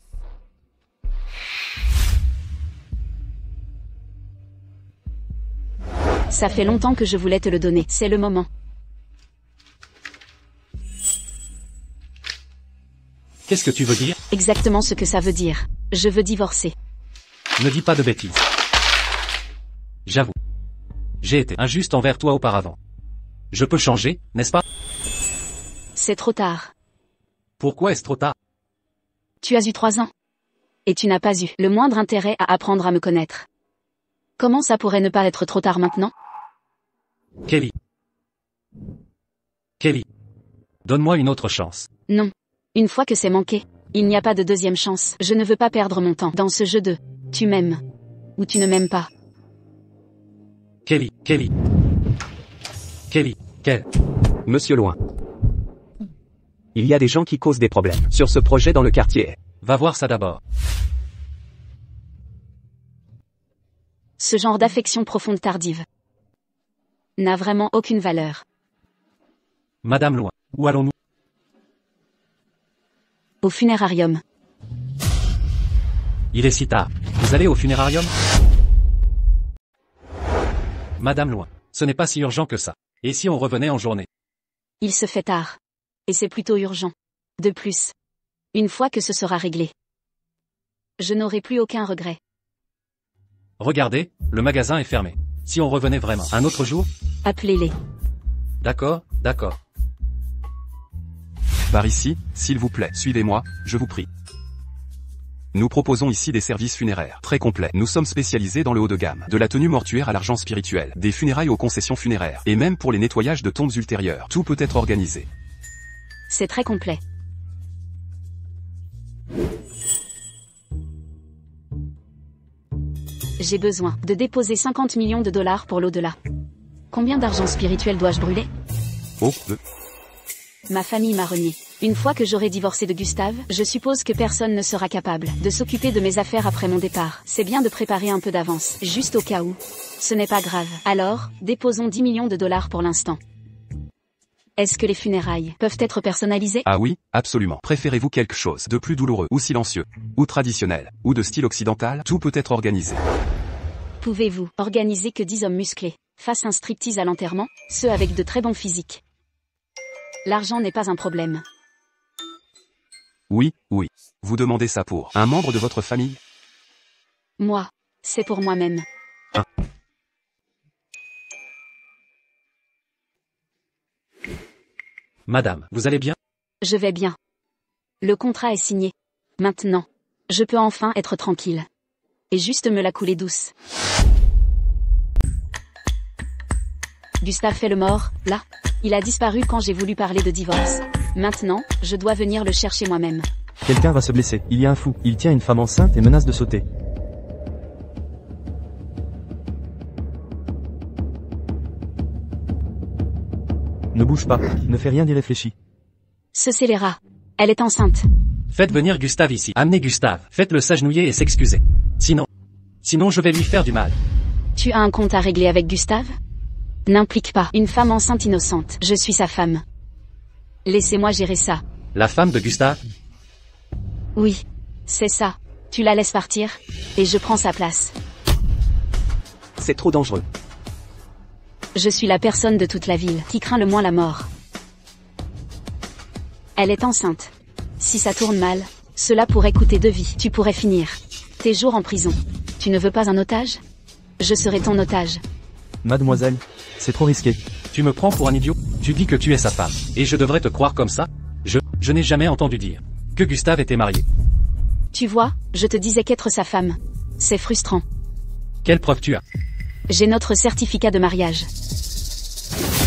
Ça fait longtemps que je voulais te le donner. C'est le moment. Qu'est-ce que tu veux dire? Exactement ce que ça veut dire. Je veux divorcer. Ne dis pas de bêtises. J'avoue. J'ai été injuste envers toi auparavant. Je peux changer, n'est-ce pas? C'est trop tard. Pourquoi est-ce trop tard? Tu as eu 3 ans. Et tu n'as pas eu le moindre intérêt à apprendre à me connaître. Comment ça pourrait ne pas être trop tard maintenant? Kelly. Kelly. Donne-moi une autre chance. Non. Une fois que c'est manqué, il n'y a pas de deuxième chance. Je ne veux pas perdre mon temps dans ce jeu de « tu m'aimes » ou « tu ne m'aimes pas ». Kelly. Monsieur Loin. Il y a des gens qui causent des problèmes sur ce projet dans le quartier. Va voir ça d'abord. Ce genre d'affection profonde tardive n'a vraiment aucune valeur. Madame Loin, où allons-nous? Au funérarium. Il est si tard. Vous allez au funérarium? Madame Loin, ce n'est pas si urgent que ça. Et si on revenait en journée? Il se fait tard. Et c'est plutôt urgent. De plus. Une fois que ce sera réglé, je n'aurai plus aucun regret. Regardez, le magasin est fermé. Si on revenait vraiment un autre jour? Appelez-les. D'accord. Par ici, s'il vous plaît, suivez-moi, je vous prie. Nous proposons ici des services funéraires très complets. Nous sommes spécialisés dans le haut de gamme, de la tenue mortuaire à l'argent spirituel, des funérailles aux concessions funéraires, et même pour les nettoyages de tombes ultérieures. Tout peut être organisé. C'est très complet. J'ai besoin de déposer 50 millions de dollars pour l'au-delà. Combien d'argent spirituel dois-je brûler? Oh, Ma famille m'a renié. Une fois que j'aurai divorcé de Gustave, je suppose que personne ne sera capable de s'occuper de mes affaires après mon départ. C'est bien de préparer un peu d'avance, juste au cas où. Ce n'est pas grave. Alors, déposons 10 millions de dollars pour l'instant. Est-ce que les funérailles peuvent être personnalisées? Ah oui, absolument. Préférez-vous quelque chose de plus douloureux ou silencieux, ou traditionnel, ou de style occidental? Tout peut être organisé. Pouvez-vous organiser que 10 hommes musclés fassent un striptease à l'enterrement, ceux avec de très bons physiques? L'argent n'est pas un problème. Oui, oui. Vous demandez ça pour un membre de votre famille? Moi, c'est pour moi-même. Madame, vous allez bien? Je vais bien. Le contrat est signé. Maintenant, je peux enfin être tranquille. Et juste me la couler douce. Gustave fait le mort, là. Il a disparu quand j'ai voulu parler de divorce. Maintenant, je dois venir le chercher moi-même. Quelqu'un va se blesser. Il y a un fou. Il tient une femme enceinte et menace de sauter. Ne bouge pas. Ne fais rien d'irréfléchi. Ce scélérat. Elle est enceinte. Faites venir Gustave ici. Amenez Gustave. Faites-le s'agenouiller et s'excuser. Sinon je vais lui faire du mal. Tu as un compte à régler avec Gustave? N'implique pas une femme enceinte innocente. Je suis sa femme. Laissez-moi gérer ça. La femme de Gustave? Oui. C'est ça. Tu la laisses partir, et je prends sa place. C'est trop dangereux. Je suis la personne de toute la ville qui craint le moins la mort. Elle est enceinte. Si ça tourne mal, cela pourrait coûter 2 vies. Tu pourrais finir tes jours en prison. Tu ne veux pas un otage? Je serai ton otage. Mademoiselle, c'est trop risqué. Tu me prends pour un idiot? Tu dis que tu es sa femme. Et je devrais te croire comme ça? Je n'ai jamais entendu dire que Gustave était marié. Tu vois, je te disais qu'être sa femme. C'est frustrant. Quelle preuve tu as? J'ai notre certificat de mariage.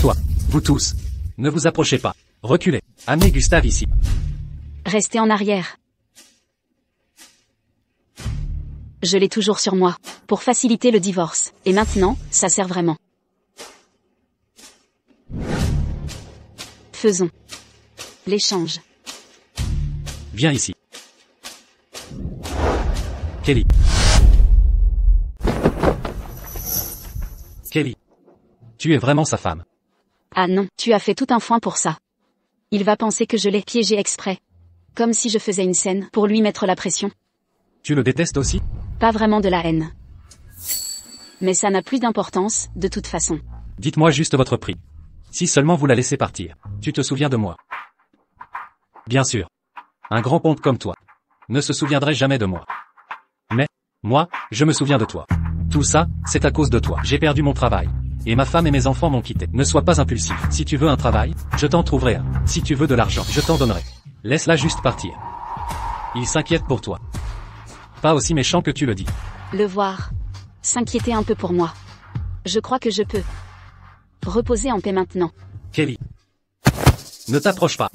Toi, vous tous, ne vous approchez pas. Reculez. Amenez Gustave ici. Restez en arrière. Je l'ai toujours sur moi, pour faciliter le divorce. Et maintenant, ça sert vraiment. Faisons l'échange. Viens ici. Kelly. Kelly. Tu es vraiment sa femme. Ah non, tu as fait tout un foin pour ça. Il va penser que je l'ai piégé exprès. Comme si je faisais une scène pour lui mettre la pression. Tu le détestes aussi? Pas vraiment de la haine. Mais ça n'a plus d'importance, de toute façon. Dites-moi juste votre prix. Si seulement vous la laissez partir. Tu te souviens de moi? Bien sûr. Un grand ponte comme toi ne se souviendrait jamais de moi. Mais, moi, je me souviens de toi. Tout ça, c'est à cause de toi. J'ai perdu mon travail. Et ma femme et mes enfants m'ont quitté. Ne sois pas impulsif. Si tu veux un travail, je t'en trouverai un. Si tu veux de l'argent, je t'en donnerai. Laisse-la juste partir. Il s'inquiète pour toi. Pas aussi méchant que tu le dis. Le voir s'inquiéter un peu pour moi. Je crois que je peux reposer en paix maintenant. Kelly. Ne t'approche pas.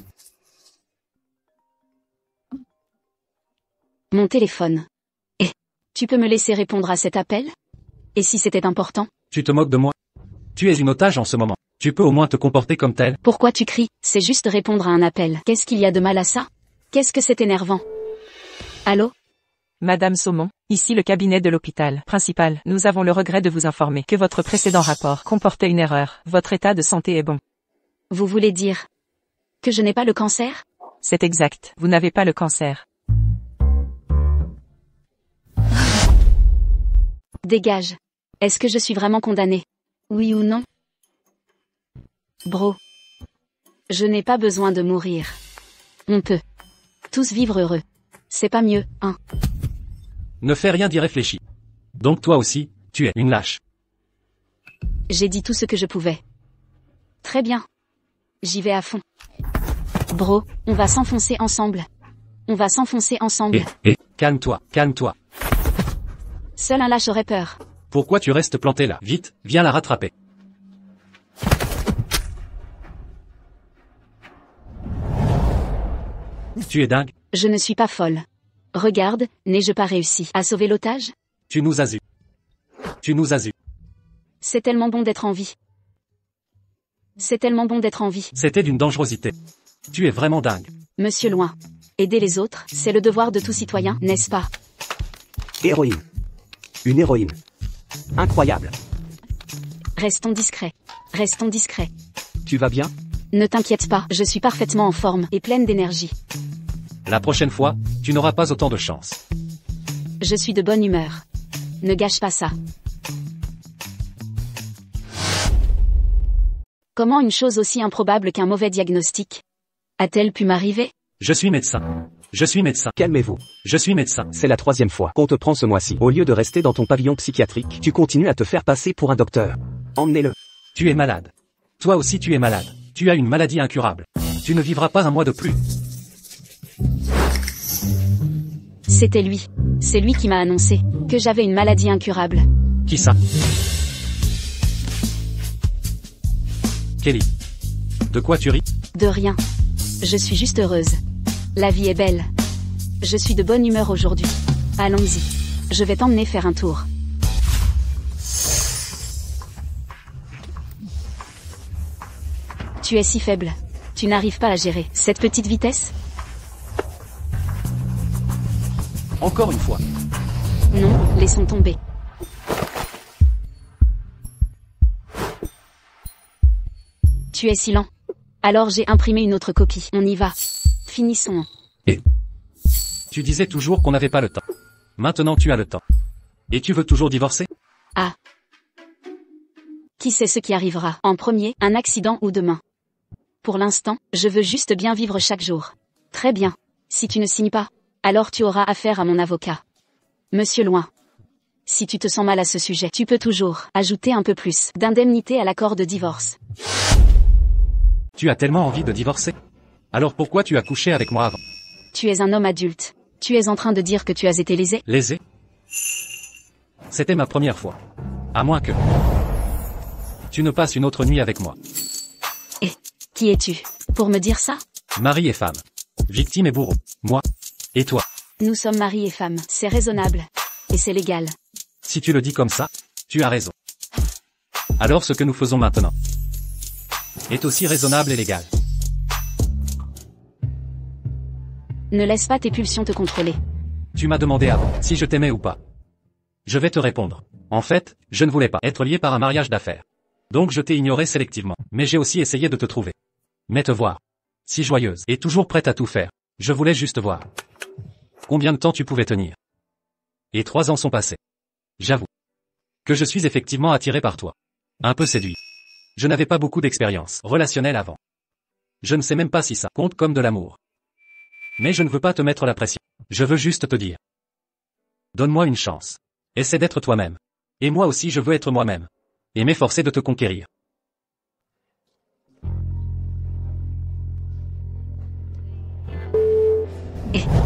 Mon téléphone. Et tu peux me laisser répondre à cet appel? Et si c'était important? Tu te moques de moi? Tu es une otage en ce moment. Tu peux au moins te comporter comme tel. Pourquoi tu cries? C'est juste répondre à un appel. Qu'est-ce qu'il y a de mal à ça? Qu'est-ce que c'est énervant? Allô? Madame Saumon, ici le cabinet de l'hôpital principal. Nous avons le regret de vous informer que votre précédent rapport comportait une erreur. Votre état de santé est bon. Vous voulez dire que je n'ai pas le cancer? C'est exact. Vous n'avez pas le cancer. Dégage. Est-ce que je suis vraiment condamnée? Oui ou non? Bro. Je n'ai pas besoin de mourir. On peut tous vivre heureux. C'est pas mieux, hein? Ne fais rien d'irréfléchi. Donc toi aussi, tu es une lâche. J'ai dit tout ce que je pouvais. Très bien. J'y vais à fond. Bro, on va s'enfoncer ensemble. On va s'enfoncer ensemble. Calme-toi, calme-toi. Seul un lâche aurait peur. Pourquoi tu restes planté là? Vite, viens la rattraper. Tu es dingue? Je ne suis pas folle. Regarde, n'ai-je pas réussi à sauver l'otage? Tu nous as eu. Tu nous as eu. C'est tellement bon d'être en vie. C'est tellement bon d'être en vie. C'était d'une dangerosité. Tu es vraiment dingue. Monsieur Loin. Aider les autres, c'est le devoir de tout citoyen, n'est-ce pas? Héroïne. Une héroïne. Incroyable. Restons discrets. Restons discrets. Tu vas bien? Ne t'inquiète pas, je suis parfaitement en forme et pleine d'énergie. La prochaine fois, tu n'auras pas autant de chance. Je suis de bonne humeur. Ne gâche pas ça. Comment une chose aussi improbable qu'un mauvais diagnostic a-t-elle pu m'arriver? Je suis médecin. Je suis médecin. Calmez-vous. Je suis médecin. C'est la 3e fois qu'on te prend ce mois-ci. Au lieu de rester dans ton pavillon psychiatrique, tu continues à te faire passer pour un docteur. Emmenez-le. Tu es malade. Toi aussi tu es malade. Tu as une maladie incurable. Tu ne vivras pas un mois de plus. C'était lui. C'est lui qui m'a annoncé que j'avais une maladie incurable. Qui ça? Kelly. De quoi tu ris? De rien. Je suis juste heureuse. La vie est belle. Je suis de bonne humeur aujourd'hui. Allons-y. Je vais t'emmener faire un tour. Tu es si faible. Tu n'arrives pas à gérer cette petite vitesse? Encore une fois. Non, laissons tomber. Tu es si lent. Alors j'ai imprimé une autre copie. On y va. Finissons. Tu disais toujours qu'on n'avait pas le temps. Maintenant tu as le temps. Et tu veux toujours divorcer? Ah. Qui sait ce qui arrivera en premier, un accident ou demain? Pour l'instant, je veux juste bien vivre chaque jour. Très bien. Si tu ne signes pas, alors tu auras affaire à mon avocat. Monsieur Loin. Si tu te sens mal à ce sujet, tu peux toujours ajouter un peu plus d'indemnité à l'accord de divorce. Tu as tellement envie de divorcer? Alors pourquoi tu as couché avec moi avant? Tu es un homme adulte. Tu es en train de dire que tu as été lésé? Lésé? C'était ma première fois. À moins que tu ne passes une autre nuit avec moi. Et qui es-tu pour me dire ça? Mari et femme. Victime et bourreau. Moi. Et toi. Nous sommes mari et femme. C'est raisonnable. Et c'est légal. Si tu le dis comme ça, tu as raison. Alors ce que nous faisons maintenant est aussi raisonnable et légal. Ne laisse pas tes pulsions te contrôler. Tu m'as demandé avant si je t'aimais ou pas. Je vais te répondre. En fait, je ne voulais pas être lié par un mariage d'affaires. Donc je t'ai ignoré sélectivement. Mais j'ai aussi essayé de te trouver. Mais te voir. Si joyeuse et toujours prête à tout faire. Je voulais juste voir combien de temps tu pouvais tenir. Et 3 ans sont passés. J'avoue que je suis effectivement attiré par toi. Un peu séduit. Je n'avais pas beaucoup d'expérience relationnelle avant. Je ne sais même pas si ça compte comme de l'amour. Mais je ne veux pas te mettre la pression. Je veux juste te dire. Donne-moi une chance. Essaie d'être toi-même. Et moi aussi je veux être moi-même. Et m'efforcer de te conquérir.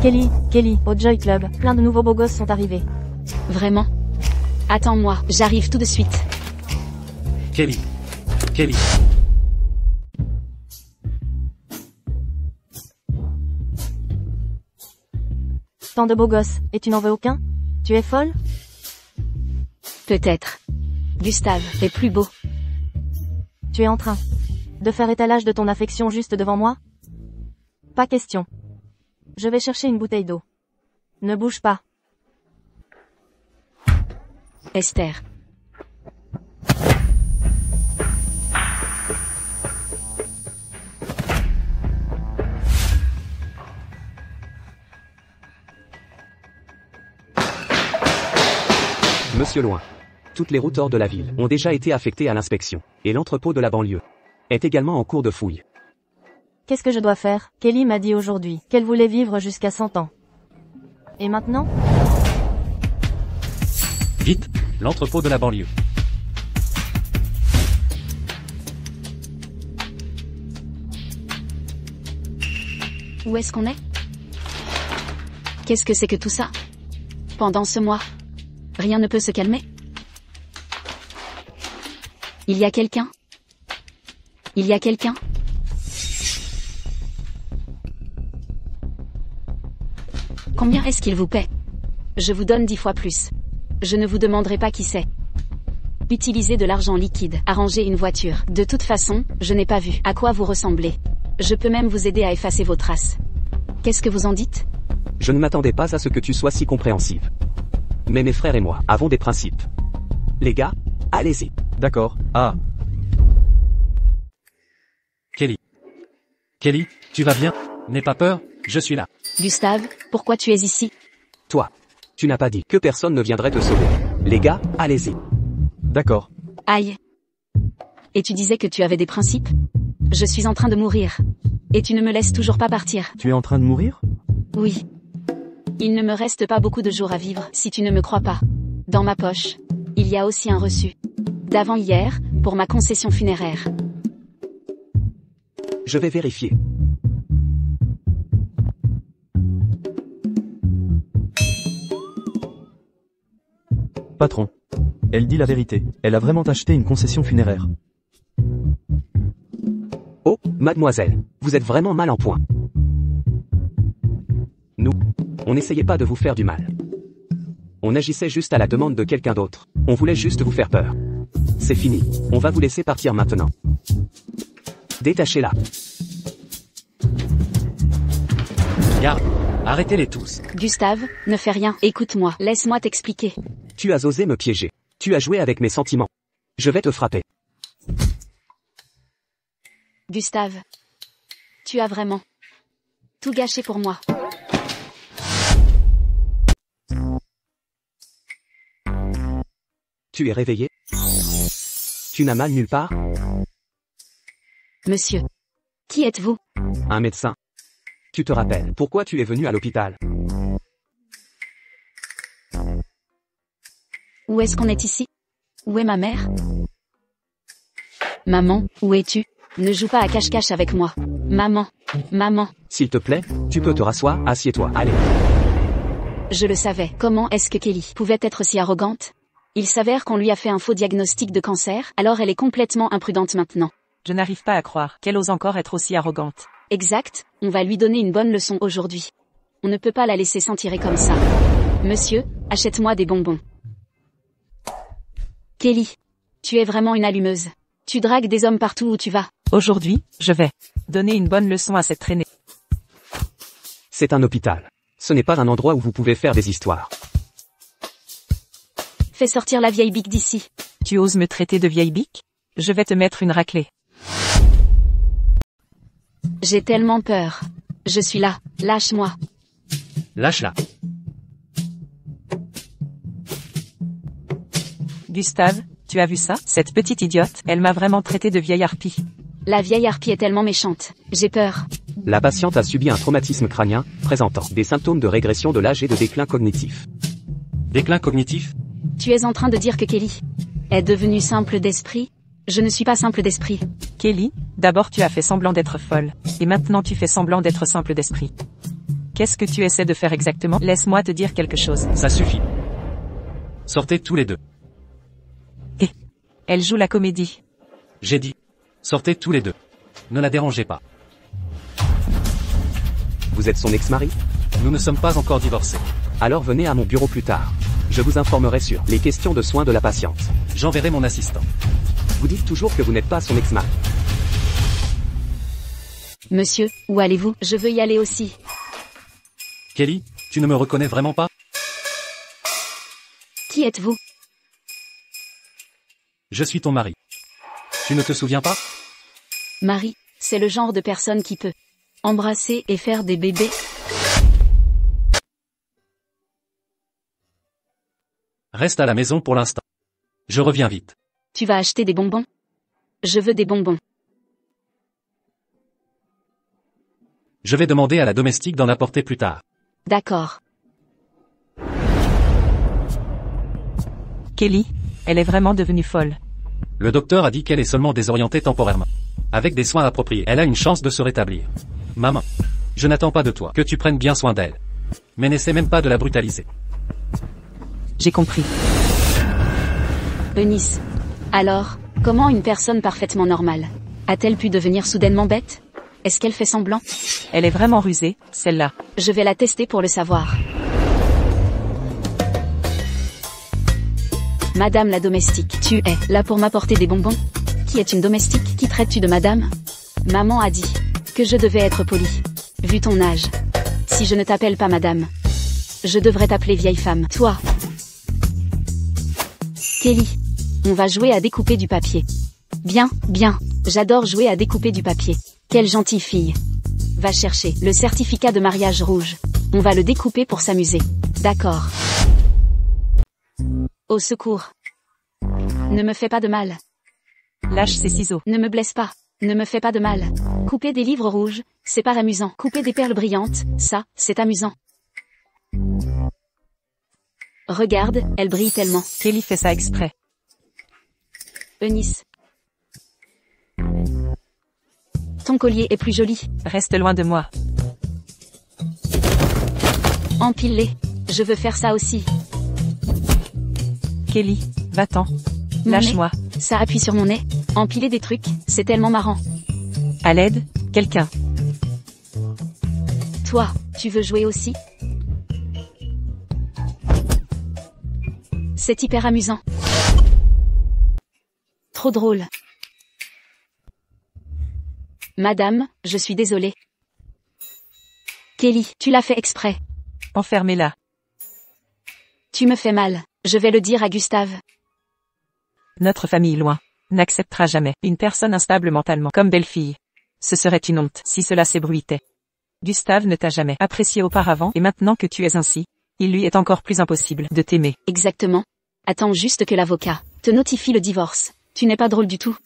Kelly, au Joy Club, plein de nouveaux beaux gosses sont arrivés. Vraiment? Attends-moi, j'arrive tout de suite. Kelly. Tant de beaux gosses, et tu n'en veux aucun? Tu es folle? Peut-être. Gustave est plus beau. Tu es en train de faire étalage de ton affection juste devant moi? Pas question. Je vais chercher une bouteille d'eau. Ne bouge pas. Esther. Monsieur Loin. Toutes les routes hors de la ville ont déjà été affectées à l'inspection, et l'entrepôt de la banlieue est également en cours de fouille. Qu'est-ce que je dois faire? Kelly m'a dit aujourd'hui qu'elle voulait vivre jusqu'à 100 ans. Et maintenant? Vite, l'entrepôt de la banlieue. Où est-ce qu'on est? Qu'est-ce que c'est que tout ça? Pendant ce mois, rien ne peut se calmer? Il y a quelqu'un? Il y a quelqu'un? Combien est-ce qu'il vous paie? Je vous donne 10 fois plus. Je ne vous demanderai pas qui c'est. Utilisez de l'argent liquide, arrangez une voiture. De toute façon, je n'ai pas vu à quoi vous ressemblez. Je peux même vous aider à effacer vos traces. Qu'est-ce que vous en dites? Je ne m'attendais pas à ce que tu sois si compréhensive. Mais mes frères et moi avons des principes. Les gars, allez-y. D'accord. Ah, Kelly. Kelly, tu vas bien? N'aie pas peur, je suis là. Gustave, pourquoi tu es ici? Toi, tu n'as pas dit que personne ne viendrait te sauver. Les gars, allez-y. d'accord. Aïe. Et tu disais que tu avais des principes? Je suis en train de mourir. Et tu ne me laisses toujours pas partir. Tu es en train de mourir? Oui. Il ne me reste pas beaucoup de jours à vivre, si tu ne me crois pas. Dans ma poche, il y a aussi un reçu. D'avant-hier, pour ma concession funéraire. Je vais vérifier. Patron. Elle dit la vérité. Elle a vraiment acheté une concession funéraire. Oh, mademoiselle, vous êtes vraiment mal en point. Nous, on n'essayait pas de vous faire du mal. On agissait juste à la demande de quelqu'un d'autre. On voulait juste vous faire peur. C'est fini, on va vous laisser partir maintenant. Détachez-la. Garde, arrêtez-les tous. Gustave, ne fais rien, écoute-moi, laisse-moi t'expliquer. Tu as osé me piéger. Tu as joué avec mes sentiments. Je vais te frapper. Gustave. Tu as vraiment tout gâché pour moi. Tu es réveillé? Tu n'as mal nulle part? Monsieur. Qui êtes-vous? Un médecin. Tu te rappelles pourquoi tu es venu à l'hôpital? Où est-ce qu'on est ici? Où est ma mère? Maman, où es-tu? Ne joue pas à cache-cache avec moi. Maman. Maman. S'il te plaît, tu peux te rasseoir, assieds-toi, allez. Je le savais. Comment est-ce que Kelly pouvait être si arrogante? Il s'avère qu'on lui a fait un faux diagnostic de cancer, alors elle est complètement imprudente maintenant. Je n'arrive pas à croire qu'elle ose encore être aussi arrogante. Exact, on va lui donner une bonne leçon aujourd'hui. On ne peut pas la laisser s'en tirer comme ça. Monsieur, achète-moi des bonbons. Kelly, tu es vraiment une allumeuse. Tu dragues des hommes partout où tu vas. Aujourd'hui, je vais donner une bonne leçon à cette traînée. C'est un hôpital. Ce n'est pas un endroit où vous pouvez faire des histoires. Fais sortir la vieille bique d'ici. Tu oses me traiter de vieille bique? Je vais te mettre une raclée. J'ai tellement peur. Je suis là, lâche-moi. Lâche-la. Gustave, tu as vu ça? Cette petite idiote, elle m'a vraiment traité de vieille harpie. La vieille harpie est tellement méchante. J'ai peur. La patiente a subi un traumatisme crânien, présentant des symptômes de régression de l'âge et de déclin cognitif. Déclin cognitif? Tu es en train de dire que Kelly est devenue simple d'esprit? Je ne suis pas simple d'esprit. Kelly, d'abord tu as fait semblant d'être folle, et maintenant tu fais semblant d'être simple d'esprit. Qu'est-ce que tu essaies de faire exactement? Laisse-moi te dire quelque chose. Ça suffit. Sortez tous les deux. Elle joue la comédie. J'ai dit. Sortez tous les deux. Ne la dérangez pas. Vous êtes son ex-mari? Nous ne sommes pas encore divorcés. Alors venez à mon bureau plus tard. Je vous informerai sur les questions de soins de la patiente. J'enverrai mon assistant. Vous dites toujours que vous n'êtes pas son ex-mari. Monsieur, où allez-vous? Je veux y aller aussi. Kelly, tu ne me reconnais vraiment pas? Qui êtes-vous? Je suis ton mari. Tu ne te souviens pas? Marie, c'est le genre de personne qui peut embrasser et faire des bébés. Reste à la maison pour l'instant. Je reviens vite. Tu vas acheter des bonbons? Je veux des bonbons. Je vais demander à la domestique d'en apporter plus tard. D'accord. Kelly, elle est vraiment devenue folle. Le docteur a dit qu'elle est seulement désorientée temporairement. Avec des soins appropriés, elle a une chance de se rétablir. Maman, je n'attends pas de toi que tu prennes bien soin d'elle. Mais n'essaie même pas de la brutaliser. J'ai compris. Eunice. Alors, comment une personne parfaitement normale a-t-elle pu devenir soudainement bête? Est-ce qu'elle fait semblant? Elle est vraiment rusée, celle-là. Je vais la tester pour le savoir. Madame la domestique, tu es là pour m'apporter des bonbons? Qui est une domestique? Qui traites-tu de madame? Maman a dit que je devais être polie. Vu ton âge. Si je ne t'appelle pas madame, je devrais t'appeler vieille femme. Toi. Kelly. On va jouer à découper du papier. Bien, bien. J'adore jouer à découper du papier. Quelle gentille fille. Va chercher le certificat de mariage rouge. On va le découper pour s'amuser. D'accord. Au secours. Ne me fais pas de mal. Lâche ces ciseaux. Ne me blesse pas. Ne me fais pas de mal. Couper des livres rouges, c'est pas amusant. Couper des perles brillantes, ça, c'est amusant. Regarde, elle brille tellement. Kelly fait ça exprès. Eunice. Ton collier est plus joli. Reste loin de moi. Empile-les. Je veux faire ça aussi. Kelly, va-t'en. Lâche-moi. Ça appuie sur mon nez. Empiler des trucs, c'est tellement marrant. À l'aide, quelqu'un. Toi, tu veux jouer aussi? C'est hyper amusant. Trop drôle. Madame, je suis désolée. Kelly, tu l'as fait exprès. Enfermez-la. Tu me fais mal. Je vais le dire à Gustave. Notre famille loin n'acceptera jamais une personne instable mentalement comme belle-fille. Ce serait une honte si cela s'ébruitait. Gustave ne t'a jamais apprécié auparavant et maintenant que tu es ainsi, il lui est encore plus impossible de t'aimer. Exactement. Attends juste que l'avocat te notifie le divorce. Tu n'es pas drôle du tout.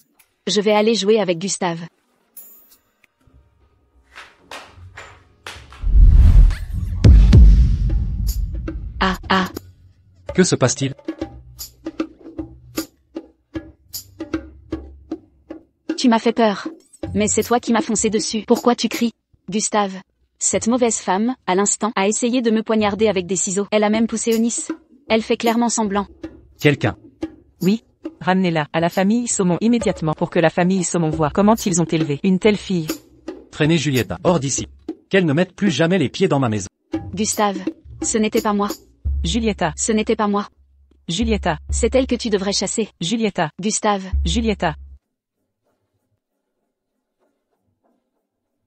Je vais aller jouer avec Gustave. Ah. Que se passe-t-il? Tu m'as fait peur. Mais c'est toi qui m'as foncé dessus. Pourquoi tu cries? Gustave. Cette mauvaise femme, à l'instant, a essayé de me poignarder avec des ciseaux. Elle a même poussé Eunice. Elle fait clairement semblant. Quelqu'un. Oui, ramenez-la à la famille Saumon immédiatement pour que la famille Saumon voie comment ils ont élevé une telle fille. Traînez Julieta hors d'ici. Qu'elle ne mette plus jamais les pieds dans ma maison. Gustave. Ce n'était pas moi. Julieta, Ce n'était pas moi. Julieta, C'est elle que tu devrais chasser. Julieta, Gustave. Julieta.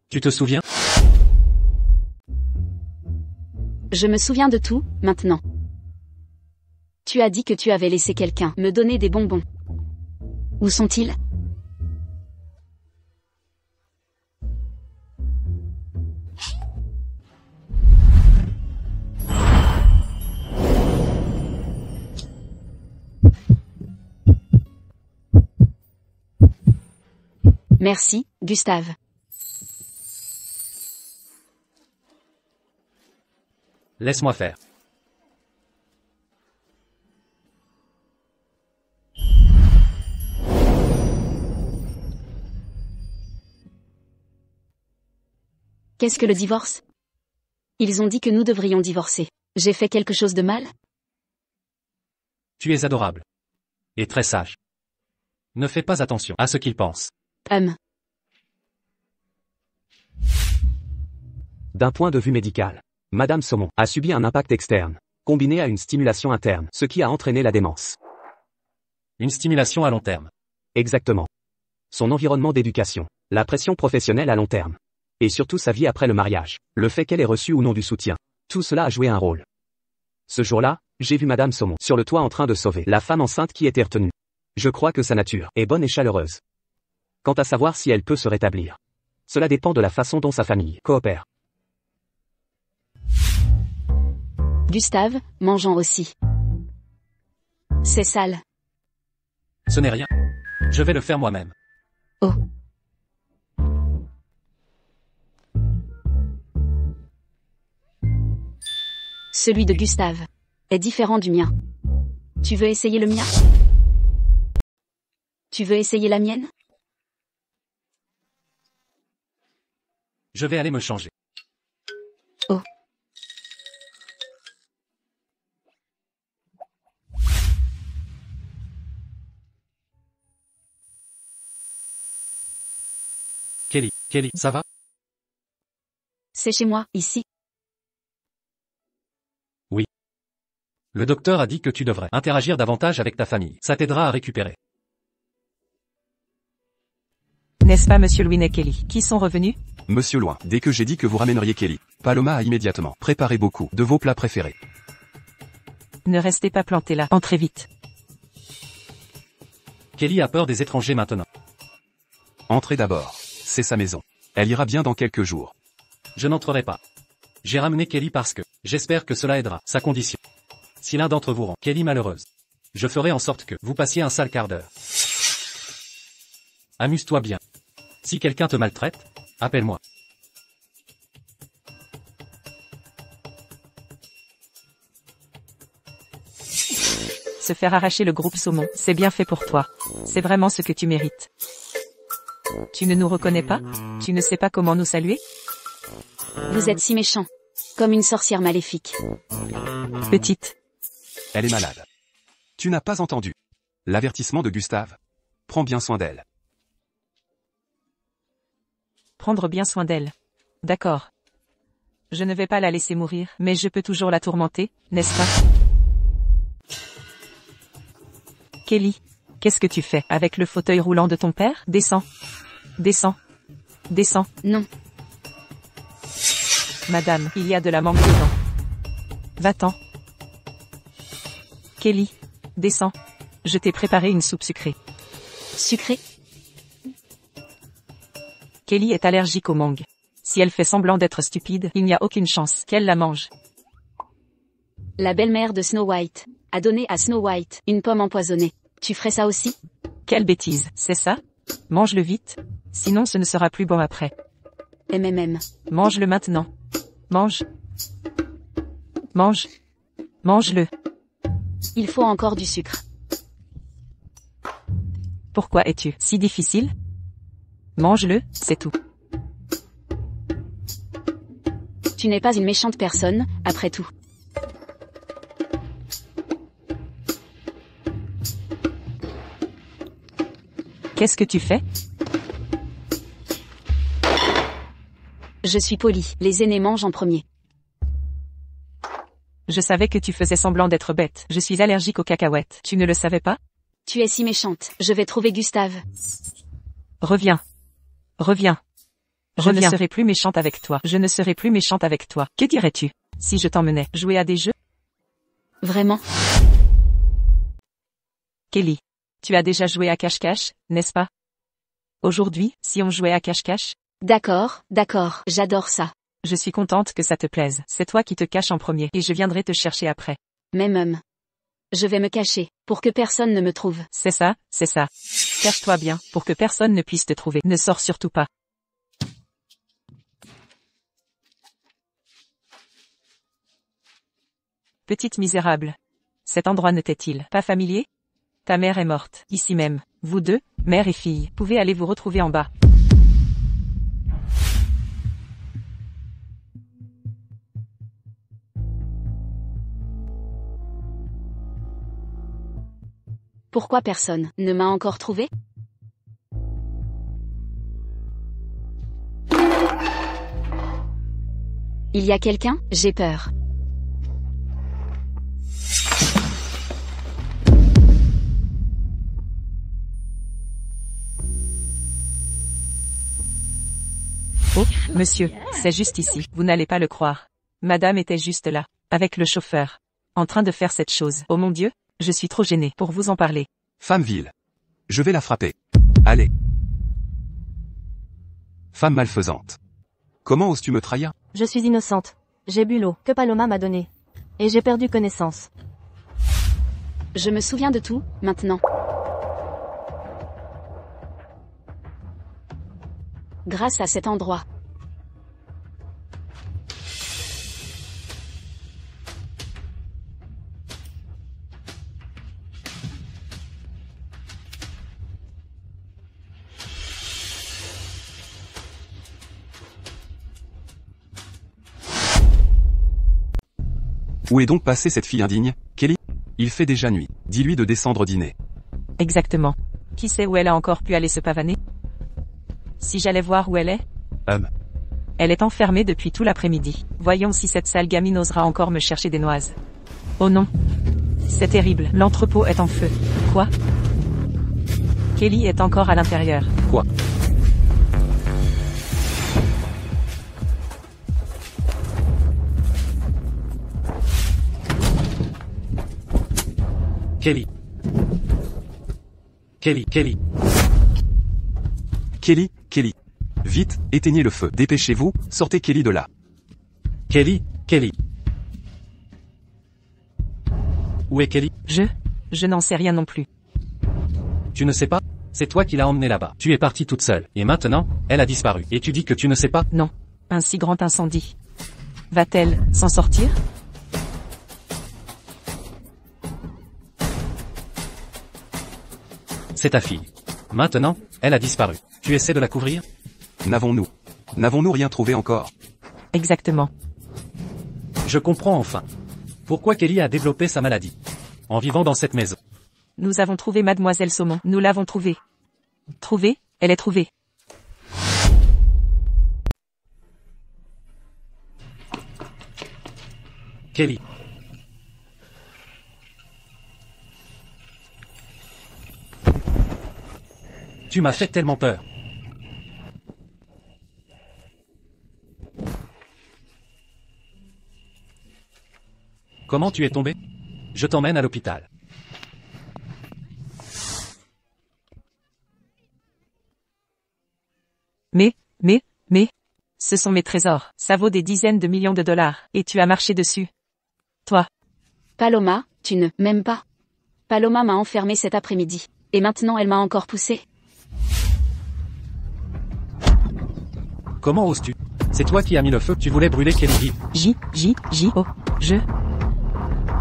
Tu te souviens? Je me souviens de tout, maintenant. Tu as dit que tu avais laissé quelqu'un me donner des bonbons. Où sont-ils? Merci, Gustave. Laisse-moi faire. Qu'est-ce que le divorce? Ils ont dit que nous devrions divorcer. J'ai fait quelque chose de mal? Tu es adorable. Et très sage. Ne fais pas attention à ce qu'ils pensent. D'un point de vue médical, Madame Saumon a subi un impact externe, combiné à une stimulation interne, ce qui a entraîné la démence. Une stimulation à long terme. Exactement. Son environnement d'éducation, la pression professionnelle à long terme. Et surtout sa vie après le mariage, le fait qu'elle ait reçu ou non du soutien. Tout cela a joué un rôle. Ce jour-là, j'ai vu Madame Saumon sur le toit en train de sauver la femme enceinte qui était retenue. Je crois que sa nature est bonne et chaleureuse. Quant à savoir si elle peut se rétablir, cela dépend de la façon dont sa famille coopère. Gustave, mangeant aussi. C'est sale. Ce n'est rien. Je vais le faire moi-même. Oh. Celui de Gustave est différent du mien. Tu veux essayer le mien? Tu veux essayer la mienne? Je vais aller me changer. Oh. Kelly, ça va? C'est chez moi, ici. Oui. Le docteur a dit que tu devrais interagir davantage avec ta famille. Ça t'aidera à récupérer. N'est-ce pas monsieur Louis et Kelly, qui sont revenus? Monsieur Loin, dès que j'ai dit que vous ramèneriez Kelly, Paloma a immédiatement préparé beaucoup de vos plats préférés. Ne restez pas plantés là, entrez vite. Kelly a peur des étrangers maintenant. Entrez d'abord. C'est sa maison. Elle ira bien dans quelques jours. Je n'entrerai pas. J'ai ramené Kelly parce que, j'espère que cela aidera, sa condition. Si l'un d'entre vous rend Kelly malheureuse, je ferai en sorte que vous passiez un sale quart d'heure. Amuse-toi bien. Si quelqu'un te maltraite, appelle-moi. Se faire arracher le groupe saumon, c'est bien fait pour toi. C'est vraiment ce que tu mérites. Tu ne nous reconnais pas? Tu ne sais pas comment nous saluer? Vous êtes si méchant. Comme une sorcière maléfique. Petite. Elle est malade. Tu n'as pas entendu l'avertissement de Gustave? Prends bien soin d'elle. Prendre bien soin d'elle. D'accord. Je ne vais pas la laisser mourir, mais je peux toujours la tourmenter, n'est-ce pas? Kelly, qu'est-ce que tu fais avec le fauteuil roulant de ton père? Descends. Descends. Descends. Non. Madame, il y a de la mangue dedans. Va-t'en. Kelly, descends. Je t'ai préparé une soupe sucrée. Sucré? Kelly est allergique aux mangues. Si elle fait semblant d'être stupide, il n'y a aucune chance qu'elle la mange. La belle-mère de Snow White a donné à Snow White une pomme empoisonnée. Tu ferais ça aussi? Quelle bêtise, c'est ça? Mange-le vite. Sinon ce ne sera plus bon après. MMM. Mange-le maintenant. Mange. Mange. Mange-le. Il faut encore du sucre. Pourquoi es-tu si difficile? Mange-le, c'est tout. Tu n'es pas une méchante personne, après tout. Qu'est-ce que tu fais? Je suis poli, les aînés mangent en premier. Je savais que tu faisais semblant d'être bête. Je suis allergique aux cacahuètes. Tu ne le savais pas? Tu es si méchante. Je vais trouver Gustave. Reviens. Reviens. Je Reviens. ne serai plus méchante avec toi. Je ne serai plus méchante avec toi. Que dirais-tu si je t'emmenais jouer à des jeux? Vraiment? Kelly, tu as déjà joué à cache-cache, n'est-ce pas? Aujourd'hui, si on jouait à cache-cache? D'accord, d'accord, j'adore ça. Je suis contente que ça te plaise. C'est toi qui te caches en premier et je viendrai te chercher après. Même. Je vais me cacher, pour que personne ne me trouve. C'est ça, c'est ça. Cache-toi bien, pour que personne ne puisse te trouver. Ne sors surtout pas. Petite misérable. Cet endroit ne t'est-il pas familier? Ta mère est morte, ici même. Vous deux, mère et fille, pouvez aller vous retrouver en bas. Pourquoi personne ne m'a encore trouvé? Il y a quelqu'un? J'ai peur. Oh, monsieur, c'est juste ici, vous n'allez pas le croire. Madame était juste là, avec le chauffeur, en train de faire cette chose. Oh mon Dieu, je suis trop gênée pour vous en parler. Femme vile. Je vais la frapper. Allez. Femme malfaisante. Comment oses-tu me trahir? Je suis innocente. J'ai bu l'eau que Paloma m'a donnée. Et j'ai perdu connaissance. Je me souviens de tout, maintenant. Grâce à cet endroit. Où est donc passée cette fille indigne, Kelly? Il fait déjà nuit. Dis-lui de descendre dîner. Exactement. Qui sait où elle a encore pu aller se pavaner? Si j'allais voir où elle est? Elle est enfermée depuis tout l'après-midi. Voyons si cette sale gamine osera encore me chercher des noises. Oh non. C'est terrible, l'entrepôt est en feu. Quoi? Kelly est encore à l'intérieur. Quoi? Kelly. Kelly. Kelly. Vite, éteignez le feu. Dépêchez-vous, sortez Kelly de là. Kelly. Où est Kelly? Je n'en sais rien non plus. Tu ne sais pas? C'est toi qui l'as emmenée là-bas. Tu es partie toute seule. Et maintenant, elle a disparu. Et tu dis que tu ne sais pas? Non. Un si grand incendie. Va-t-elle s'en sortir? C'est ta fille. Maintenant, elle a disparu. Tu essaies de la couvrir? N'avons-nous rien trouvé encore? Exactement. Je comprends enfin. Pourquoi Kelly a développé sa maladie. En vivant dans cette maison. Nous avons trouvé Mademoiselle Saumon. Nous l'avons trouvée. Trouvée? Elle est trouvée. Kelly. Tu m'as fait tellement peur. Comment tu es tombé? Je t'emmène à l'hôpital. Mais, ce sont mes trésors. Ça vaut des dizaines de millions de dollars. Et tu as marché dessus. Toi. Paloma, tu ne m'aimes pas. Paloma m'a enfermé cet après-midi. Et maintenant elle m'a encore poussé. Comment oses-tu? C'est toi qui as mis le feu. Tu voulais brûler Kelly vive. Oh,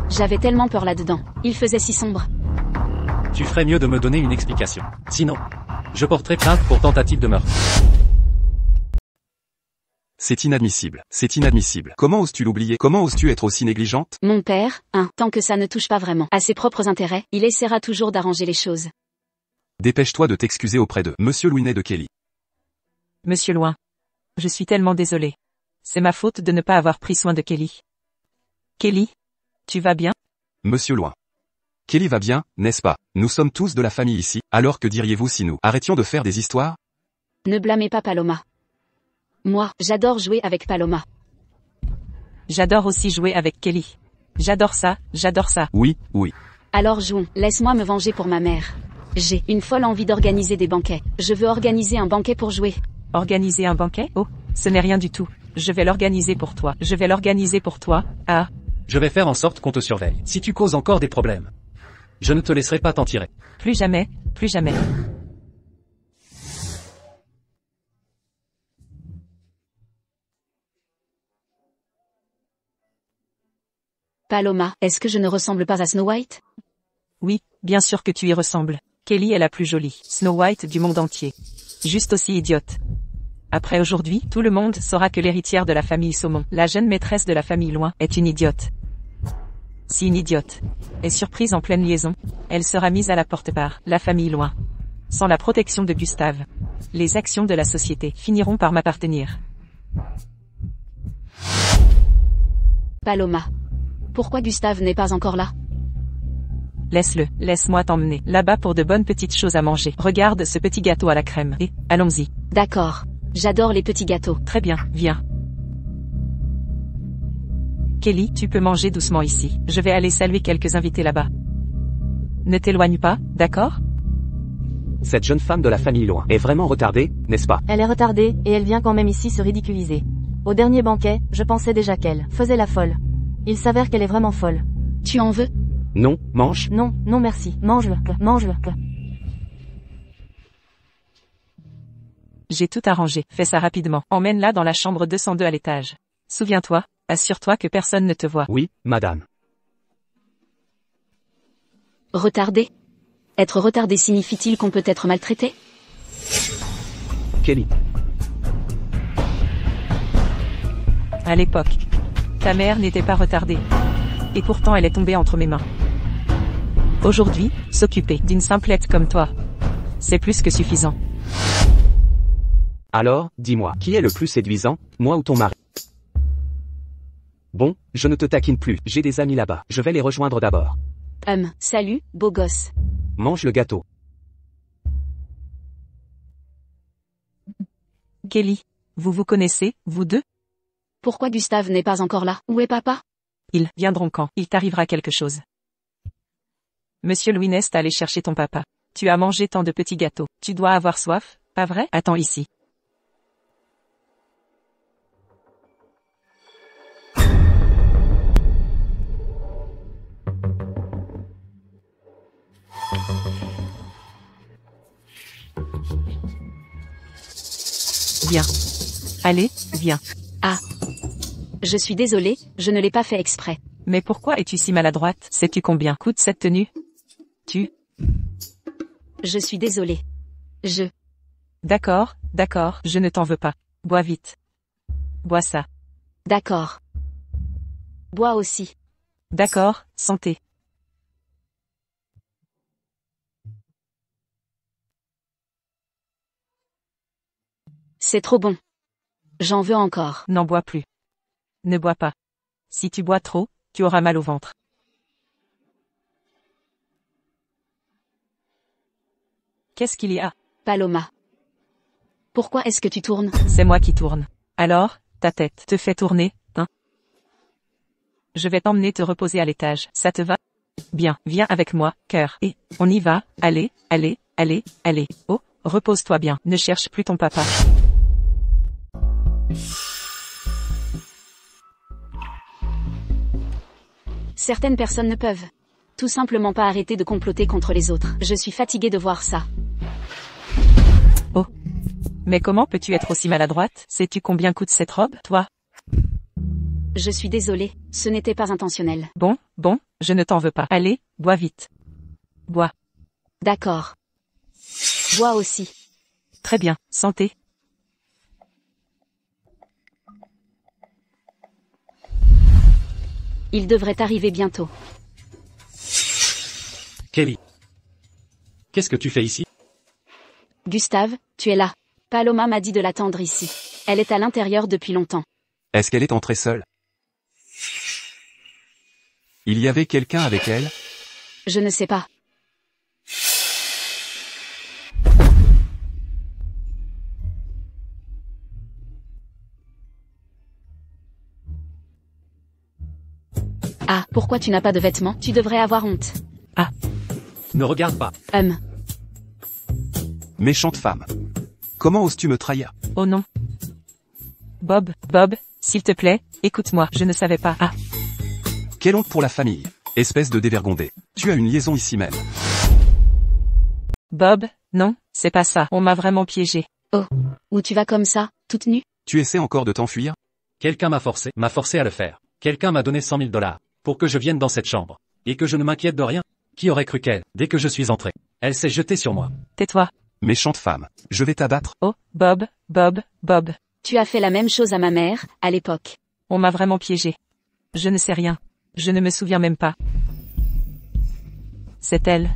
J'avais tellement peur là-dedans. Il faisait si sombre. Tu ferais mieux de me donner une explication. Sinon, je porterai plainte pour tentative de meurtre. C'est inadmissible. Comment oses-tu l'oublier? Comment oses-tu être aussi négligente? Mon père, tant que ça ne touche pas vraiment à ses propres intérêts, il essaiera toujours d'arranger les choses. Dépêche-toi de t'excuser auprès de Monsieur Louinet de Kelly. Monsieur Loin. Je suis tellement désolé. C'est ma faute de ne pas avoir pris soin de Kelly. Kelly? Tu vas bien? Monsieur Loin. Kelly va bien, n'est-ce pas? Nous sommes tous de la famille ici, alors que diriez-vous si nous arrêtions de faire des histoires? Ne blâmez pas Paloma. Moi, j'adore jouer avec Paloma. J'adore aussi jouer avec Kelly. J'adore ça. Oui. Alors jouons, laisse-moi me venger pour ma mère. J'ai une folle envie d'organiser des banquets. Je veux organiser un banquet pour jouer. Organiser un banquet? Oh, ce n'est rien du tout. Je vais l'organiser pour toi. Ah. Je vais faire en sorte qu'on te surveille. Si tu causes encore des problèmes, je ne te laisserai pas t'en tirer. Plus jamais. Paloma, est-ce que je ne ressemble pas à Snow White? Oui, bien sûr que tu y ressembles. Kelly est la plus jolie Snow White du monde entier. Juste aussi idiote. Après aujourd'hui, tout le monde saura que l'héritière de la famille Saumon, la jeune maîtresse de la famille Loin, est une idiote. Si une idiote est surprise en pleine liaison, elle sera mise à la porte par la famille Loin. Sans la protection de Gustave, les actions de la société finiront par m'appartenir. Paloma. Pourquoi Gustave n'est pas encore là? Laisse-moi t'emmener là-bas pour de bonnes petites choses à manger. Regarde ce petit gâteau à la crème. Et, allons-y. D'accord. J'adore les petits gâteaux. Très bien, viens. Kelly, tu peux manger doucement ici. Je vais aller saluer quelques invités là-bas. Ne t'éloigne pas, d'accord? Cette jeune femme de la famille Loin est vraiment retardée, n'est-ce pas? Elle est retardée, et elle vient quand même ici se ridiculiser. Au dernier banquet, je pensais déjà qu'elle faisait la folle. Il s'avère qu'elle est vraiment folle. Tu en veux? Non, mange. Non merci. Mange-le. J'ai tout arrangé. Fais ça rapidement. Emmène-la dans la chambre 202 à l'étage. Souviens-toi, assure-toi que personne ne te voit. Oui, madame. Retardé? Être retardé signifie-t-il qu'on peut être maltraité? Kelly. À l'époque, ta mère n'était pas retardée. Et pourtant elle est tombée entre mes mains. Aujourd'hui, s'occuper d'une simplette comme toi, c'est plus que suffisant. Alors, dis-moi, qui est le plus séduisant, moi ou ton mari? Bon, je ne te taquine plus, j'ai des amis là-bas, je vais les rejoindre d'abord. Salut, beau gosse. Mange le gâteau. Kelly, vous vous connaissez, vous deux? Pourquoi Gustave n'est pas encore là? Où est papa? Ils viendront quand il t'arrivera quelque chose. Monsieur Louis Nest allé chercher ton papa. Tu as mangé tant de petits gâteaux. Tu dois avoir soif, pas vrai? Attends ici. Viens. Allez, viens. Ah. Je suis désolée, je ne l'ai pas fait exprès. Mais pourquoi es-tu si maladroite? Sais-tu combien coûte cette tenue? Je suis désolée. D'accord, je ne t'en veux pas. Bois vite. Bois ça. D'accord. Bois aussi. D'accord, santé. C'est trop bon. J'en veux encore. N'en bois plus. Ne bois pas. Si tu bois trop, tu auras mal au ventre. Qu'est-ce qu'il y a? Paloma. Pourquoi est-ce que tu tournes? C'est moi qui tourne. Alors, ta tête te fait tourner, hein? Je vais t'emmener te reposer à l'étage, ça te va? Bien, viens avec moi, cœur. Et, on y va, allez. Oh, repose-toi bien, ne cherche plus ton papa. Certaines personnes ne peuvent tout simplement pas arrêter de comploter contre les autres. Je suis fatiguée de voir ça. Oh. Mais comment peux-tu être aussi maladroite? Sais-tu combien coûte cette robe, toi? Je suis désolée, ce n'était pas intentionnel. Bon, je ne t'en veux pas. Allez, bois vite. Bois. D'accord. Bois aussi. Très bien, santé. Il devrait arriver bientôt. Kelly. Qu'est-ce que tu fais ici? Gustave, tu es là. Paloma m'a dit de l'attendre ici. Elle est à l'intérieur depuis longtemps. Est-ce qu'elle est entrée seule? Il y avait quelqu'un avec elle? Je ne sais pas. Ah, pourquoi tu n'as pas de vêtements? Tu devrais avoir honte. Ah. Ne regarde pas. Méchante femme. Comment oses-tu me trahir? Oh non. Bob, s'il te plaît, écoute-moi, je ne savais pas. Ah. Quelle honte pour la famille. Espèce de dévergondé. Tu as une liaison ici même. Bob, non, c'est pas ça. On m'a vraiment piégé. Oh. Où tu vas comme ça, toute nue? Tu essaies encore de t'enfuir? Quelqu'un m'a forcé à le faire. Quelqu'un m'a donné 100 000 $, pour que je vienne dans cette chambre. Et que je ne m'inquiète de rien. Qui aurait cru qu'elle, dès que je suis entré, elle s'est jetée sur moi. Tais-toi. Méchante femme. Je vais t'abattre. Oh, Bob. Tu as fait la même chose à ma mère, à l'époque. On m'a vraiment piégé. Je ne sais rien. Je ne me souviens même pas. C'est elle.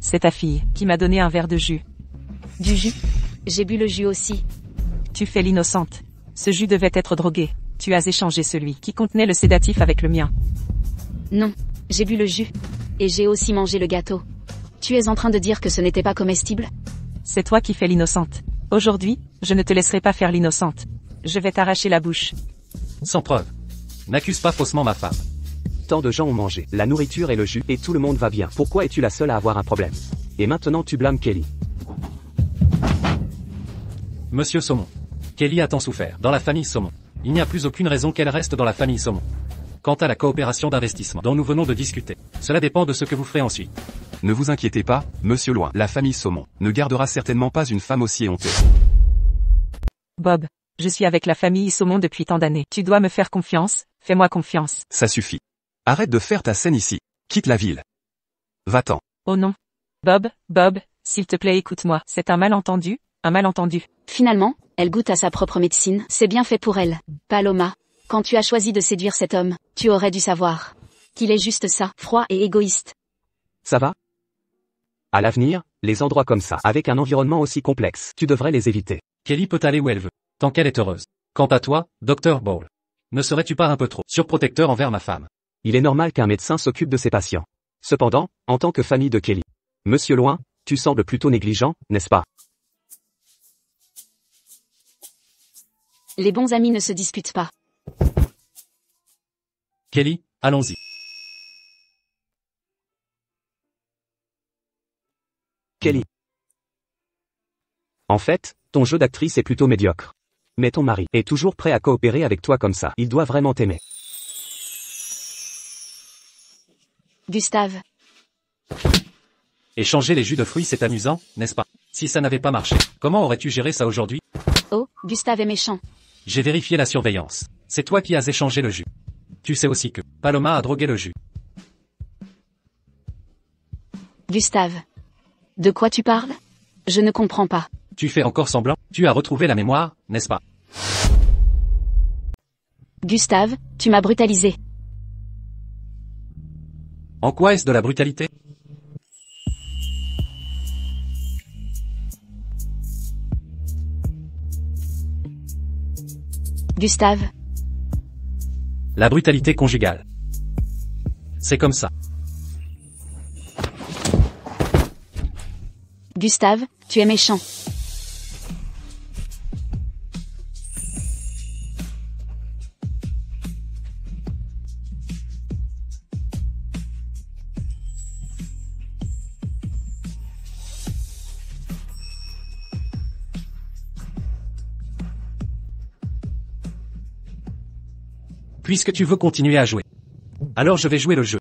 C'est ta fille, qui m'a donné un verre de jus. Du jus? J'ai bu le jus aussi. Tu fais l'innocente. Ce jus devait être drogué. Tu as échangé celui qui contenait le sédatif avec le mien. Non, j'ai bu le jus. Et j'ai aussi mangé le gâteau. Tu es en train de dire que ce n'était pas comestible? C'est toi qui fais l'innocente. Aujourd'hui, je ne te laisserai pas faire l'innocente. Je vais t'arracher la bouche. Sans preuve. N'accuse pas faussement ma femme. Tant de gens ont mangé la nourriture et le jus, et tout le monde va bien. Pourquoi es-tu la seule à avoir un problème? Et maintenant tu blâmes Kelly. Monsieur Saumon. Kelly a tant souffert dans la famille Saumon. Il n'y a plus aucune raison qu'elle reste dans la famille Saumon. Quant à la coopération d'investissement dont nous venons de discuter, cela dépend de ce que vous ferez ensuite. Ne vous inquiétez pas, monsieur Loin. La famille Saumon ne gardera certainement pas une femme aussi honteuse. Bob, je suis avec la famille Saumon depuis tant d'années. Tu dois me faire confiance, fais-moi confiance. Ça suffit. Arrête de faire ta scène ici. Quitte la ville. Va-t'en. Oh non. Bob, s'il te plaît écoute-moi. C'est un malentendu. Finalement, elle goûte à sa propre médecine. C'est bien fait pour elle. Paloma, quand tu as choisi de séduire cet homme, tu aurais dû savoir qu'il est juste ça, froid et égoïste. Ça va? À l'avenir, les endroits comme ça, avec un environnement aussi complexe, tu devrais les éviter. Kelly peut aller où elle veut, tant qu'elle est heureuse. Quant à toi, Dr. Ball, ne serais-tu pas un peu trop surprotecteur envers ma femme? Il est normal qu'un médecin s'occupe de ses patients. Cependant, en tant que famille de Kelly, Monsieur Loin, tu sembles plutôt négligent, n'est-ce pas? Les bons amis ne se disputent pas. Kelly, allons-y. Kelly. En fait, ton jeu d'actrice est plutôt médiocre. Mais ton mari est toujours prêt à coopérer avec toi comme ça. Il doit vraiment t'aimer. Gustave. Échanger les jus de fruits c'est amusant, n'est-ce pas? Si ça n'avait pas marché, comment aurais-tu géré ça aujourd'hui? Oh, Gustave est méchant. J'ai vérifié la surveillance. C'est toi qui as échangé le jus. Tu sais aussi que Paloma a drogué le jus. Gustave. De quoi tu parles? Je ne comprends pas. Tu fais encore semblant? Tu as retrouvé la mémoire, n'est-ce pas? Gustave, tu m'as brutalisé. En quoi est-ce de la brutalité? Gustave. La brutalité conjugale. C'est comme ça. Gustave, tu es méchant. Puisque tu veux continuer à jouer. Alors je vais jouer le jeu.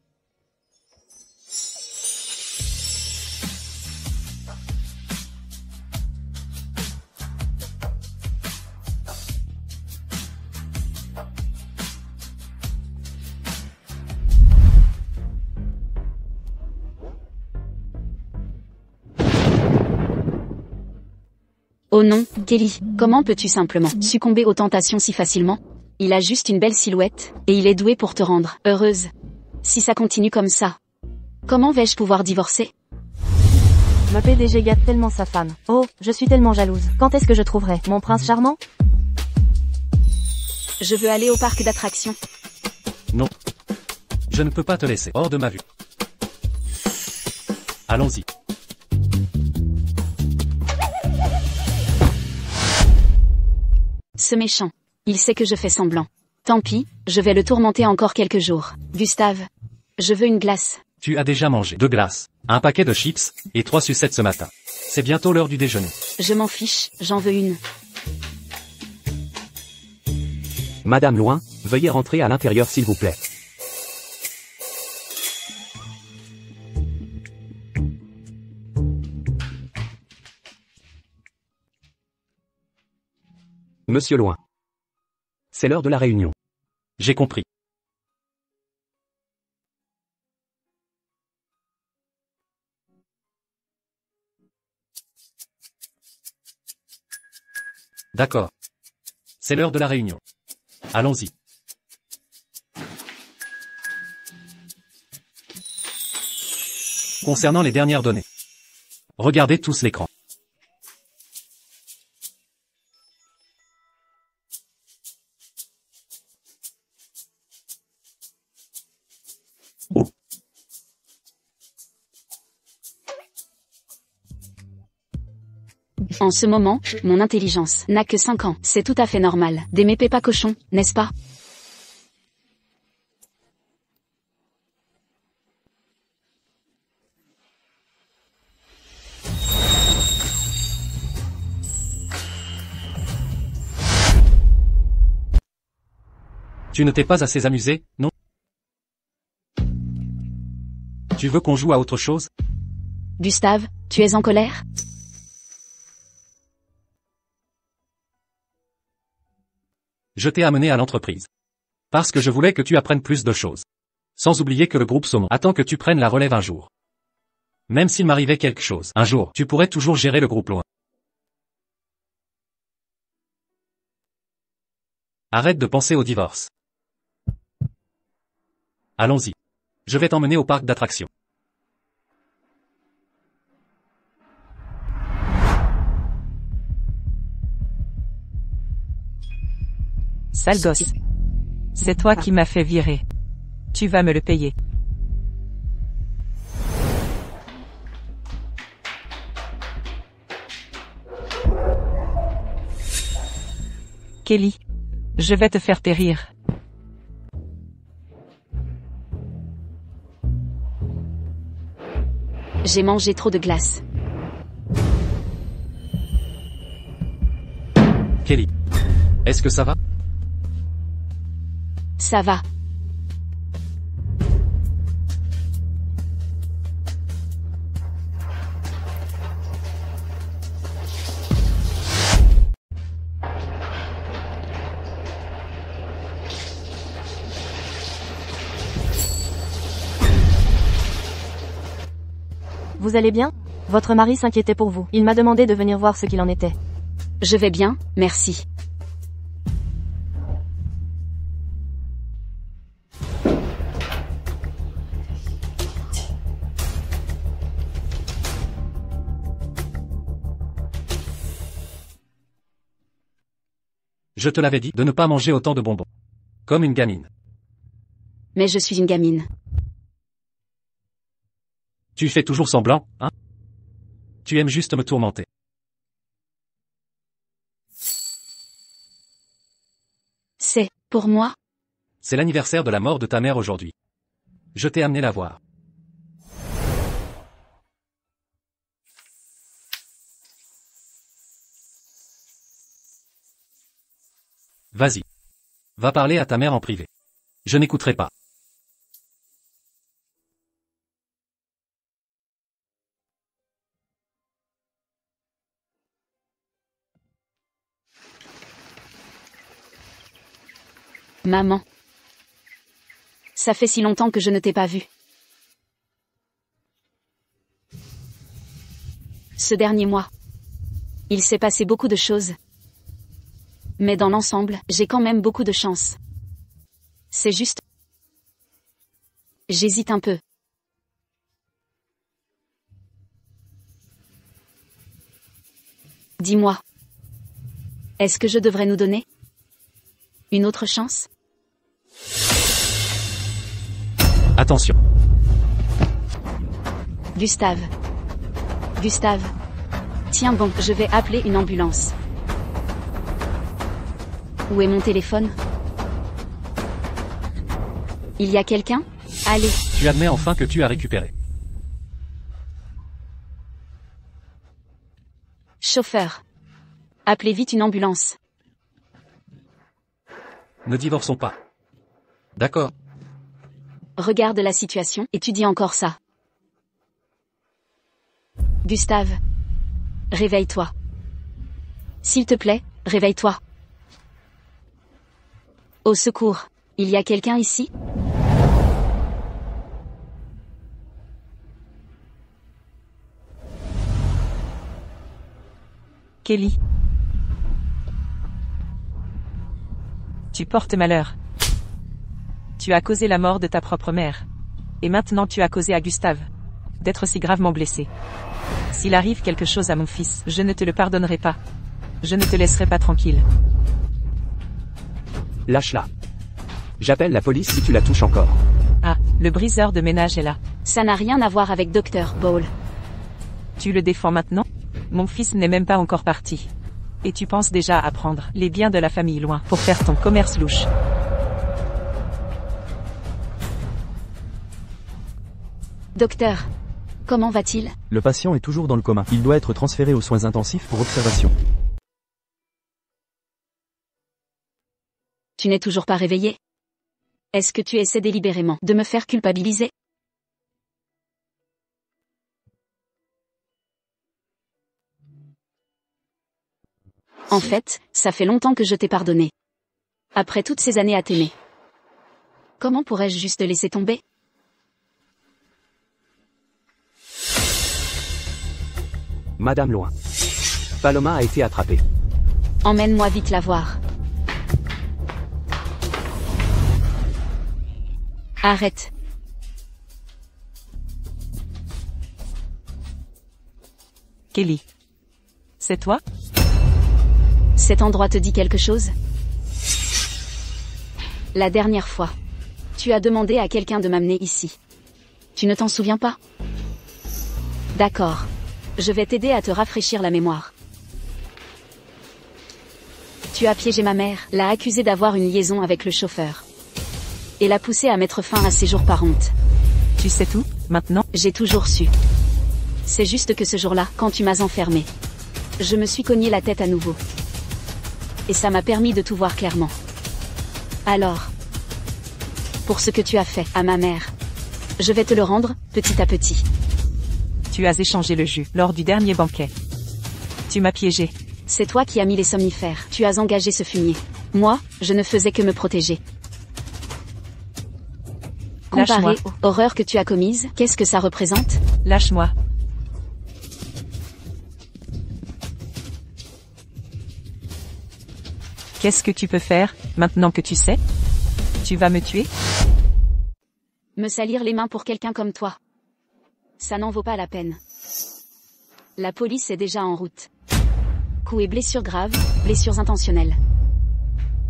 Oh non, Kelly, comment peux-tu simplement succomber aux tentations si facilement? Il a juste une belle silhouette, et il est doué pour te rendre heureuse. Si ça continue comme ça, comment vais-je pouvoir divorcer? Ma PDG gâte tellement sa femme. Oh, je suis tellement jalouse. Quand est-ce que je trouverai mon prince charmant? Je veux aller au parc d'attractions. Non. Je ne peux pas te laisser hors de ma vue. Allons-y. Ce méchant. Il sait que je fais semblant. Tant pis, je vais le tourmenter encore quelques jours. Gustave. Je veux une glace. Tu as déjà mangé 2 glaces, un paquet de chips, et 3 sucettes ce matin. C'est bientôt l'heure du déjeuner. Je m'en fiche, j'en veux une. Madame Loin, veuillez rentrer à l'intérieur s'il vous plaît. Monsieur Loin. C'est l'heure de la réunion. J'ai compris. D'accord. C'est l'heure de la réunion. Allons-y. Concernant les dernières données. Regardez tous l'écran. En ce moment, mon intelligence n'a que 5 ans. C'est tout à fait normal d'aimer Peppa Cochon, n'est-ce pas? Tu ne t'es pas assez amusé, non? Tu veux qu'on joue à autre chose? Gustave, tu es en colère? Je t'ai amené à l'entreprise. Parce que je voulais que tu apprennes plus de choses. Sans oublier que le groupe Saumon attend que tu prennes la relève un jour. Même s'il m'arrivait quelque chose, un jour, tu pourrais toujours gérer le groupe Loin. Arrête de penser au divorce. Allons-y. Je vais t'emmener au parc d'attractions. Sale gosse. C'est toi qui m'as fait virer. Tu vas me le payer. Kelly. Je vais te faire périr. J'ai mangé trop de glace. Kelly. Est-ce que ça va? Ça va. Vous allez bien? Votre mari s'inquiétait pour vous. Il m'a demandé de venir voir ce qu'il en était. Je vais bien, merci. Je te l'avais dit de ne pas manger autant de bonbons. Comme une gamine. Mais je suis une gamine. Tu fais toujours semblant, hein? Tu aimes juste me tourmenter. C'est, pour moi? C'est l'anniversaire de la mort de ta mère aujourd'hui. Je t'ai amené la voir. Vas-y. Va parler à ta mère en privé. Je n'écouterai pas. Maman. Ça fait si longtemps que je ne t'ai pas vue. Ce dernier mois. Il s'est passé beaucoup de choses. Mais dans l'ensemble, j'ai quand même beaucoup de chance. C'est juste... J'hésite un peu. Dis-moi. Est-ce que je devrais nous donner une autre chance? Attention. Gustave. Gustave. Tiens bon, je vais appeler une ambulance. Où est mon téléphone? Il y a quelqu'un? Allez. Tu admets enfin que tu as récupéré. Chauffeur. Appelez vite une ambulance. Ne divorçons pas. D'accord. Regarde la situation et tu dis encore ça. Gustave. Réveille-toi. S'il te plaît, réveille-toi. Au secours. Il y a quelqu'un ici? Kelly. Tu portes malheur. Tu as causé la mort de ta propre mère. Et maintenant tu as causé à Gustave d'être si gravement blessé. S'il arrive quelque chose à mon fils, je ne te le pardonnerai pas. Je ne te laisserai pas tranquille. Lâche-la. J'appelle la police si tu la touches encore. Ah, le briseur de ménage est là. Ça n'a rien à voir avec Dr. Ball. Tu le défends maintenant? Mon fils n'est même pas encore parti. Et tu penses déjà à prendre les biens de la famille loin pour faire ton commerce louche. Docteur, comment va-t-il? Le patient est toujours dans le coma. Il doit être transféré aux soins intensifs pour observation. Tu n'es toujours pas réveillé? Est-ce que tu essaies délibérément de me faire culpabiliser? En fait, ça fait longtemps que je t'ai pardonné. Après toutes ces années à t'aimer. Comment pourrais-je juste laisser tomber? Madame Loin. Paloma a été attrapée. Emmène-moi vite la voir. Arrête. Kelly. C'est toi? Cet endroit te dit quelque chose? La dernière fois, tu as demandé à quelqu'un de m'amener ici. Tu ne t'en souviens pas? D'accord. Je vais t'aider à te rafraîchir la mémoire. Tu as piégé ma mère, l'a accusée d'avoir une liaison avec le chauffeur. Et l'a poussée à mettre fin à ses jours par honte. Tu sais tout, maintenant? J'ai toujours su. C'est juste que ce jour-là, quand tu m'as enfermé, je me suis cogné la tête à nouveau. et ça m'a permis de tout voir clairement. Alors, pour ce que tu as fait à ma mère, je vais te le rendre, petit à petit. Tu as échangé le jus lors du dernier banquet. Tu m'as piégé. C'est toi qui as mis les somnifères. Tu as engagé ce fumier. Moi, je ne faisais que me protéger. Lâche-moi. Comparé aux horreurs que tu as commises, qu'est-ce que ça représente? Lâche-moi. Qu'est-ce que tu peux faire, maintenant que tu sais? Tu vas me tuer? Me salir les mains pour quelqu'un comme toi. Ça n'en vaut pas la peine. La police est déjà en route. Coups et blessures graves, blessures intentionnelles.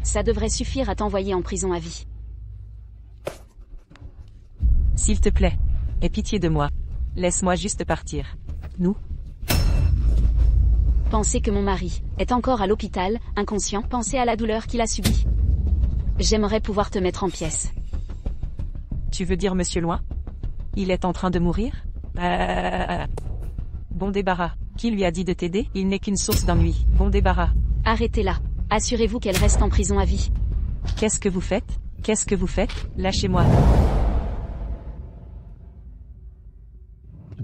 Ça devrait suffire à t'envoyer en prison à vie. S'il te plaît. Aie pitié de moi. Laisse-moi juste partir. Nous? Pensez que mon mari est encore à l'hôpital, inconscient. Pensez à la douleur qu'il a subie. J'aimerais pouvoir te mettre en pièces. Tu veux dire Monsieur Loin? Il est en train de mourir? Bon débarras. Qui lui a dit de t'aider? Il n'est qu'une source d'ennui. Bon débarras. Arrêtez-la. Assurez-vous qu'elle reste en prison à vie. Qu'est-ce que vous faites? Qu'est-ce que vous faites? Lâchez-moi.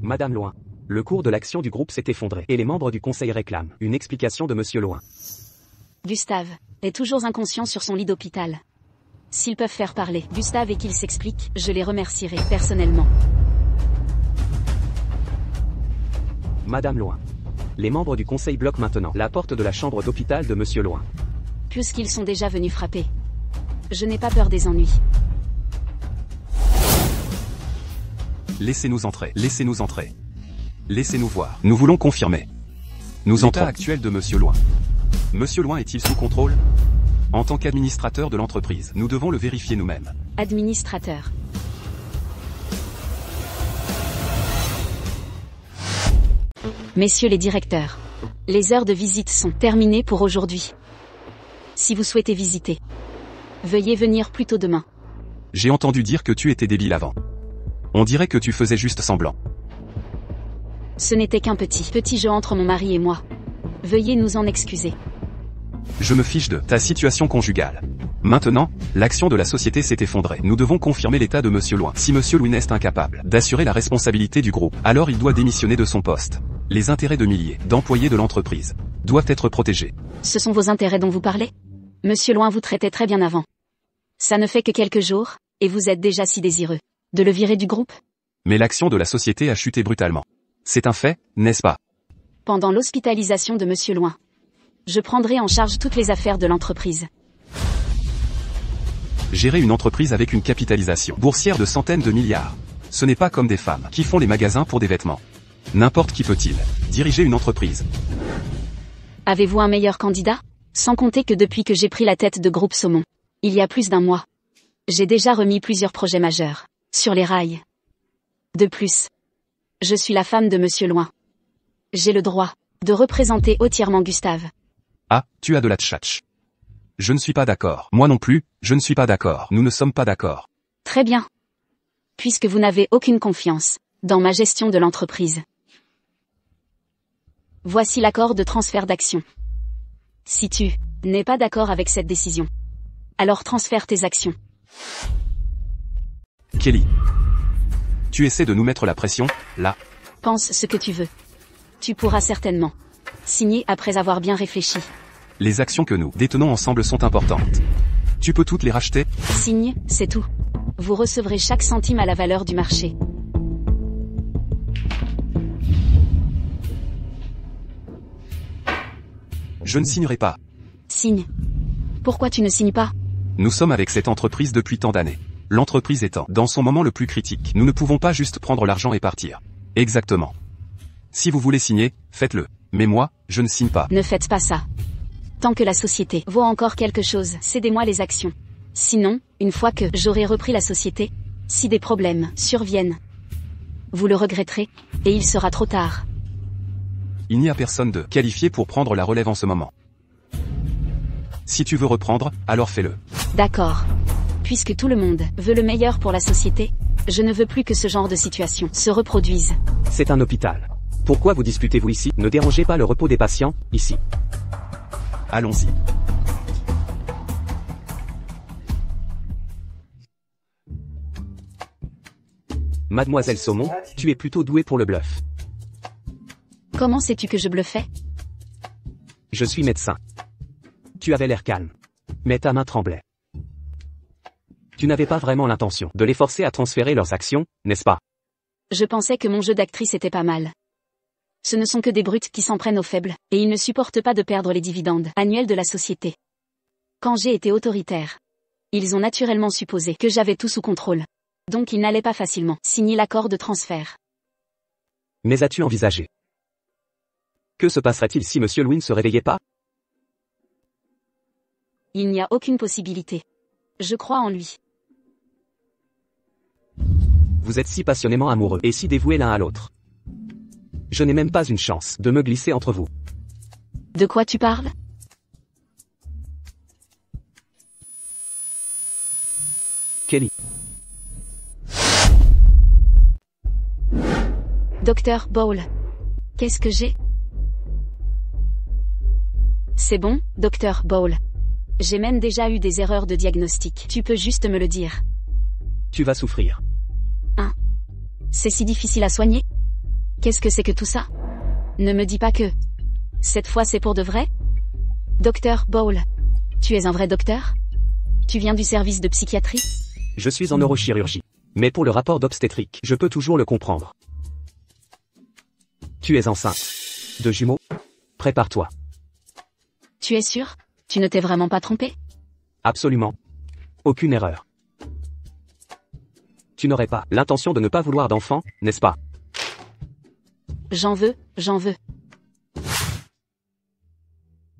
Madame Loin. Le cours de l'action du groupe s'est effondré et les membres du conseil réclament une explication de Monsieur Loin. Gustave est toujours inconscient sur son lit d'hôpital. S'ils peuvent faire parler Gustave et qu'il s'explique, je les remercierai personnellement. Madame Loin. Les membres du conseil bloquent maintenant la porte de la chambre d'hôpital de Monsieur Loin. Puisqu'ils sont déjà venus frapper. Je n'ai pas peur des ennuis. Laissez-nous entrer. Laissez-nous entrer. Laissez-nous voir. Nous voulons confirmer. Nous entrons. L'état actuel de Monsieur Loin. Monsieur Loin est-il sous contrôle? En tant qu'administrateur de l'entreprise, nous devons le vérifier nous-mêmes. Administrateur. Messieurs les directeurs, les heures de visite sont terminées pour aujourd'hui. Si vous souhaitez visiter, veuillez venir plus tôt demain. J'ai entendu dire que tu étais débile avant. On dirait que tu faisais juste semblant. Ce n'était qu'un petit jeu entre mon mari et moi. Veuillez nous en excuser. Je me fiche de ta situation conjugale. Maintenant, l'action de la société s'est effondrée. Nous devons confirmer l'état de Monsieur Loin. Si Monsieur Loin est incapable d'assurer la responsabilité du groupe, alors il doit démissionner de son poste. Les intérêts de milliers d'employés de l'entreprise doivent être protégés. Ce sont vos intérêts dont vous parlez? Monsieur Loin vous traitait très bien avant. Ça ne fait que quelques jours, et vous êtes déjà si désireux de le virer du groupe? Mais l'action de la société a chuté brutalement. C'est un fait, n'est-ce pas? Pendant l'hospitalisation de Monsieur Loin, je prendrai en charge toutes les affaires de l'entreprise. Gérer une entreprise avec une capitalisation boursière de centaines de milliards. Ce n'est pas comme des femmes qui font les magasins pour des vêtements. N'importe qui peut-il diriger une entreprise. Avez-vous un meilleur candidat? Sans compter que depuis que j'ai pris la tête de Groupe Saumon, il y a plus d'un mois, j'ai déjà remis plusieurs projets majeurs sur les rails. De plus, je suis la femme de Monsieur Loin. J'ai le droit de représenter entièrement Gustave. Ah, tu as de la tchatch. Je ne suis pas d'accord. Moi non plus, je ne suis pas d'accord. Nous ne sommes pas d'accord. Très bien. Puisque vous n'avez aucune confiance dans ma gestion de l'entreprise. Voici l'accord de transfert d'actions. Si tu n'es pas d'accord avec cette décision, alors transfère tes actions. Kelly. Tu essaies de nous mettre la pression, là? Pense ce que tu veux. Tu pourras certainement signer après avoir bien réfléchi. Les actions que nous détenons ensemble sont importantes. Tu peux toutes les racheter? Signe, c'est tout. Vous recevrez chaque centime à la valeur du marché. Je ne signerai pas. Signe. Pourquoi tu ne signes pas? Nous sommes avec cette entreprise depuis tant d'années. L'entreprise étant dans son moment le plus critique, nous ne pouvons pas juste prendre l'argent et partir. Exactement. Si vous voulez signer, faites-le. Mais moi, je ne signe pas. Ne faites pas ça. Tant que la société vaut encore quelque chose, cédez-moi les actions. Sinon, une fois que j'aurai repris la société, si des problèmes surviennent, vous le regretterez, et il sera trop tard. Il n'y a personne de qualifié pour prendre la relève en ce moment. Si tu veux reprendre, alors fais-le. D'accord. Puisque tout le monde veut le meilleur pour la société, je ne veux plus que ce genre de situation se reproduise. C'est un hôpital. Pourquoi vous disputez-vous ici? Ne dérangez pas le repos des patients, ici. Allons-y. Mademoiselle Saumon, tu es plutôt douée pour le bluff. Comment sais-tu que je bluffais? Je suis médecin. Tu avais l'air calme. Mais ta main tremblait. Tu n'avais pas vraiment l'intention de les forcer à transférer leurs actions, n'est-ce pas? Je pensais que mon jeu d'actrice était pas mal. Ce ne sont que des brutes qui s'en prennent aux faibles, et ils ne supportent pas de perdre les dividendes annuels de la société. Quand j'ai été autoritaire, ils ont naturellement supposé que j'avais tout sous contrôle. Donc ils n'allaient pas facilement signer l'accord de transfert. Mais as-tu envisagé? Que se passerait-il si Monsieur Louis ne se réveillait pas? Il n'y a aucune possibilité. Je crois en lui. Vous êtes si passionnément amoureux et si dévoués l'un à l'autre. Je n'ai même pas une chance de me glisser entre vous. De quoi tu parles? Kelly. Docteur Bowl. Qu'est-ce que j'ai? C'est bon, Docteur Bowl. J'ai même déjà eu des erreurs de diagnostic. Tu peux juste me le dire. Tu vas souffrir. C'est si difficile à soigner? Qu'est-ce que c'est que tout ça? Ne me dis pas que... Cette fois c'est pour de vrai? Docteur Bowl. Tu es un vrai docteur? Tu viens du service de psychiatrie? Je suis en neurochirurgie. Mais pour le rapport d'obstétrique, je peux toujours le comprendre. Tu es enceinte. De jumeaux? Prépare-toi. Tu es sûr? Tu ne t'es vraiment pas trompé? Absolument. Aucune erreur. Tu n'aurais pas l'intention de ne pas vouloir d'enfant, n'est-ce pas? J'en veux.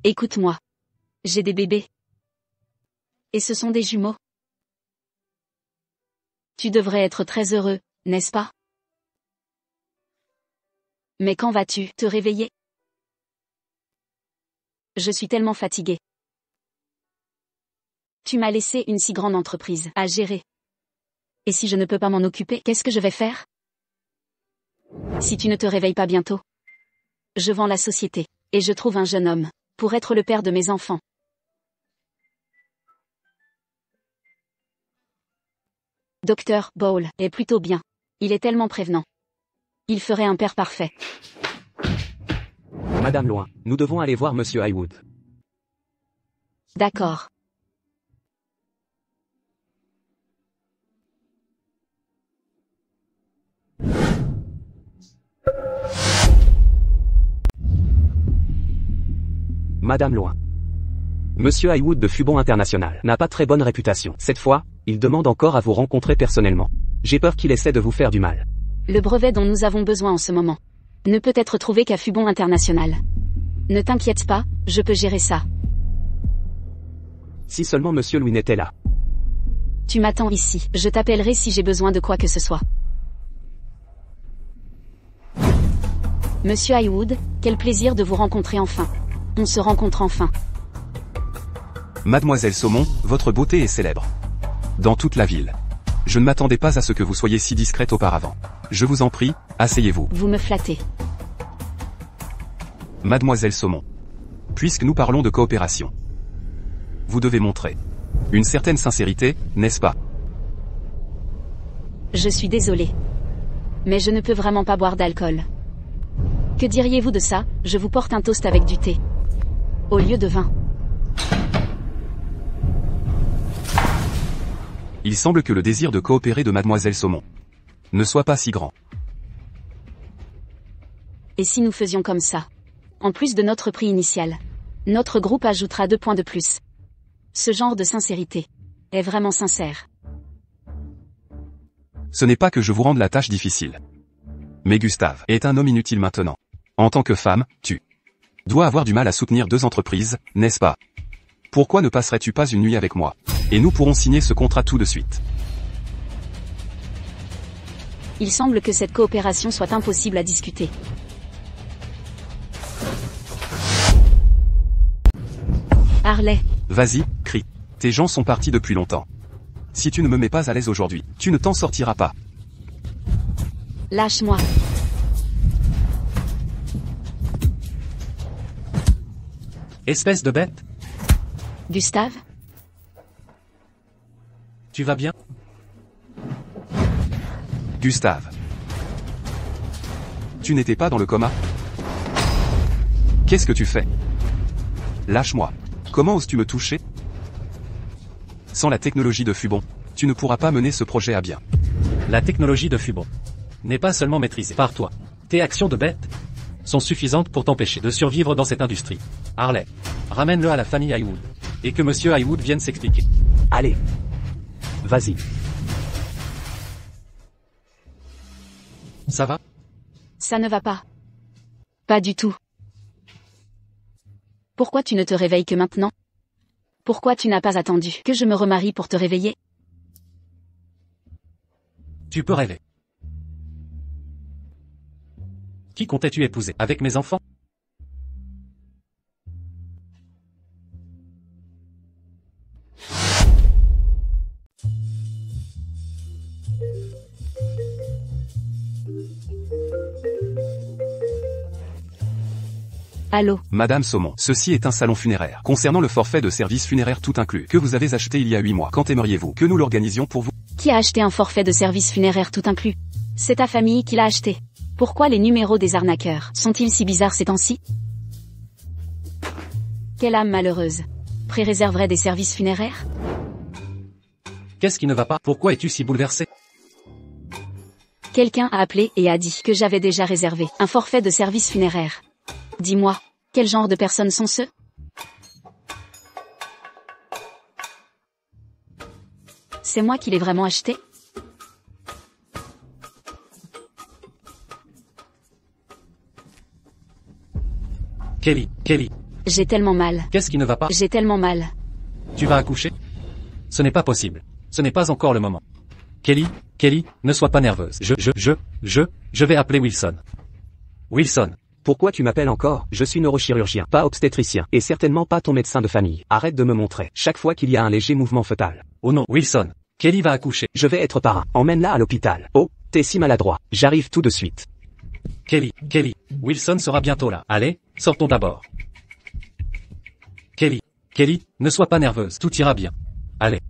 Écoute-moi. J'ai des bébés. Et ce sont des jumeaux. Tu devrais être très heureux, n'est-ce pas? Mais quand vas-tu te réveiller? Je suis tellement fatiguée. Tu m'as laissé une si grande entreprise à gérer. Et si je ne peux pas m'en occuper, qu'est-ce que je vais faire? Si tu ne te réveilles pas bientôt, je vends la société, et je trouve un jeune homme, pour être le père de mes enfants. Docteur Bowl est plutôt bien. Il est tellement prévenant. Il ferait un père parfait. Madame Loin, nous devons aller voir Monsieur Highwood. D'accord. Madame Loin. Monsieur Highwood de Fubon International n'a pas très bonne réputation. Cette fois, il demande encore à vous rencontrer personnellement. J'ai peur qu'il essaie de vous faire du mal. Le brevet dont nous avons besoin en ce moment ne peut être trouvé qu'à Fubon International. Ne t'inquiète pas, je peux gérer ça. Si seulement Monsieur Louis n'était là. Tu m'attends ici, je t'appellerai si j'ai besoin de quoi que ce soit. Monsieur Highwood, quel plaisir de vous rencontrer enfin. On se rencontre enfin. Mademoiselle Saumon, votre beauté est célèbre. Dans toute la ville. Je ne m'attendais pas à ce que vous soyez si discrète auparavant. Je vous en prie, asseyez-vous. Vous me flattez. Mademoiselle Saumon. Puisque nous parlons de coopération. Vous devez montrer une certaine sincérité, n'est-ce pas? Je suis désolée. Mais je ne peux vraiment pas boire d'alcool. Que diriez-vous de ça? Je vous porte un toast avec du thé. Au lieu de vin. Il semble que le désir de coopérer de Mademoiselle Saumon ne soit pas si grand. Et si nous faisions comme ça? En plus de notre prix initial, notre groupe ajoutera 2 points de plus. Ce genre de sincérité est vraiment sincère. Ce n'est pas que je vous rende la tâche difficile. Mais Gustave est un homme inutile maintenant. En tant que femme, tu dois avoir du mal à soutenir 2 entreprises, n'est-ce pas? Pourquoi ne passerais-tu pas une nuit avec moi? Et nous pourrons signer ce contrat tout de suite. Il semble que cette coopération soit impossible à discuter. Harley. Vas-y, crie. Tes gens sont partis depuis longtemps. Si tu ne me mets pas à l'aise aujourd'hui, tu ne t'en sortiras pas. Lâche-moi. Espèce de bête, Gustave? tu vas bien? Gustave. Tu n'étais pas dans le coma? Qu'est-ce que tu fais? Lâche-moi. Comment oses-tu me toucher? Sans la technologie de Fubon, tu ne pourras pas mener ce projet à bien. La technologie de Fubon n'est pas seulement maîtrisée par toi. Tes actions de bête sont suffisantes pour t'empêcher de survivre dans cette industrie. Harley, ramène-le à la famille Highwood. Et que Monsieur Highwood vienne s'expliquer. Allez. Vas-y. Ça va? Ça ne va pas. Pas du tout. Pourquoi tu ne te réveilles que maintenant? Pourquoi tu n'as pas attendu que je me remarie pour te réveiller? Tu peux rêver. Qui comptais-tu épouser avec mes enfants? Allô? Madame Saumon, ceci est un salon funéraire. Concernant le forfait de service funéraire tout inclus, que vous avez acheté il y a 8 mois, quand aimeriez-vous que nous l'organisions pour vous? Qui a acheté un forfait de service funéraire tout inclus? C'est ta famille qui l'a acheté. Pourquoi les numéros des arnaqueurs sont-ils si bizarres ces temps-ci? Quelle âme malheureuse pré-réserverait des services funéraires? Qu'est-ce qui ne va pas? Pourquoi es-tu si bouleversé? Quelqu'un a appelé et a dit que j'avais déjà réservé un forfait de service funéraire. Dis-moi, quel genre de personnes sont ceux? C'est moi qui l'ai vraiment acheté? Kelly, J'ai tellement mal. qu'est-ce qui ne va pas? J'ai tellement mal. Tu vas accoucher? Ce n'est pas possible. Ce n'est pas encore le moment. Kelly, ne sois pas nerveuse. Je vais appeler Wilson. Wilson. Pourquoi tu m'appelles encore? Je suis neurochirurgien, pas obstétricien, et certainement pas ton médecin de famille. Arrête de me montrer chaque fois qu'il y a un léger mouvement fœtal. Oh non, Wilson. Kelly va accoucher. Je vais être parrain. Emmène-la à l'hôpital. Oh, t'es si maladroit. J'arrive tout de suite. Kelly, Wilson sera bientôt là. Allez, sortons d'abord. Kelly, ne sois pas nerveuse, tout ira bien. Allez.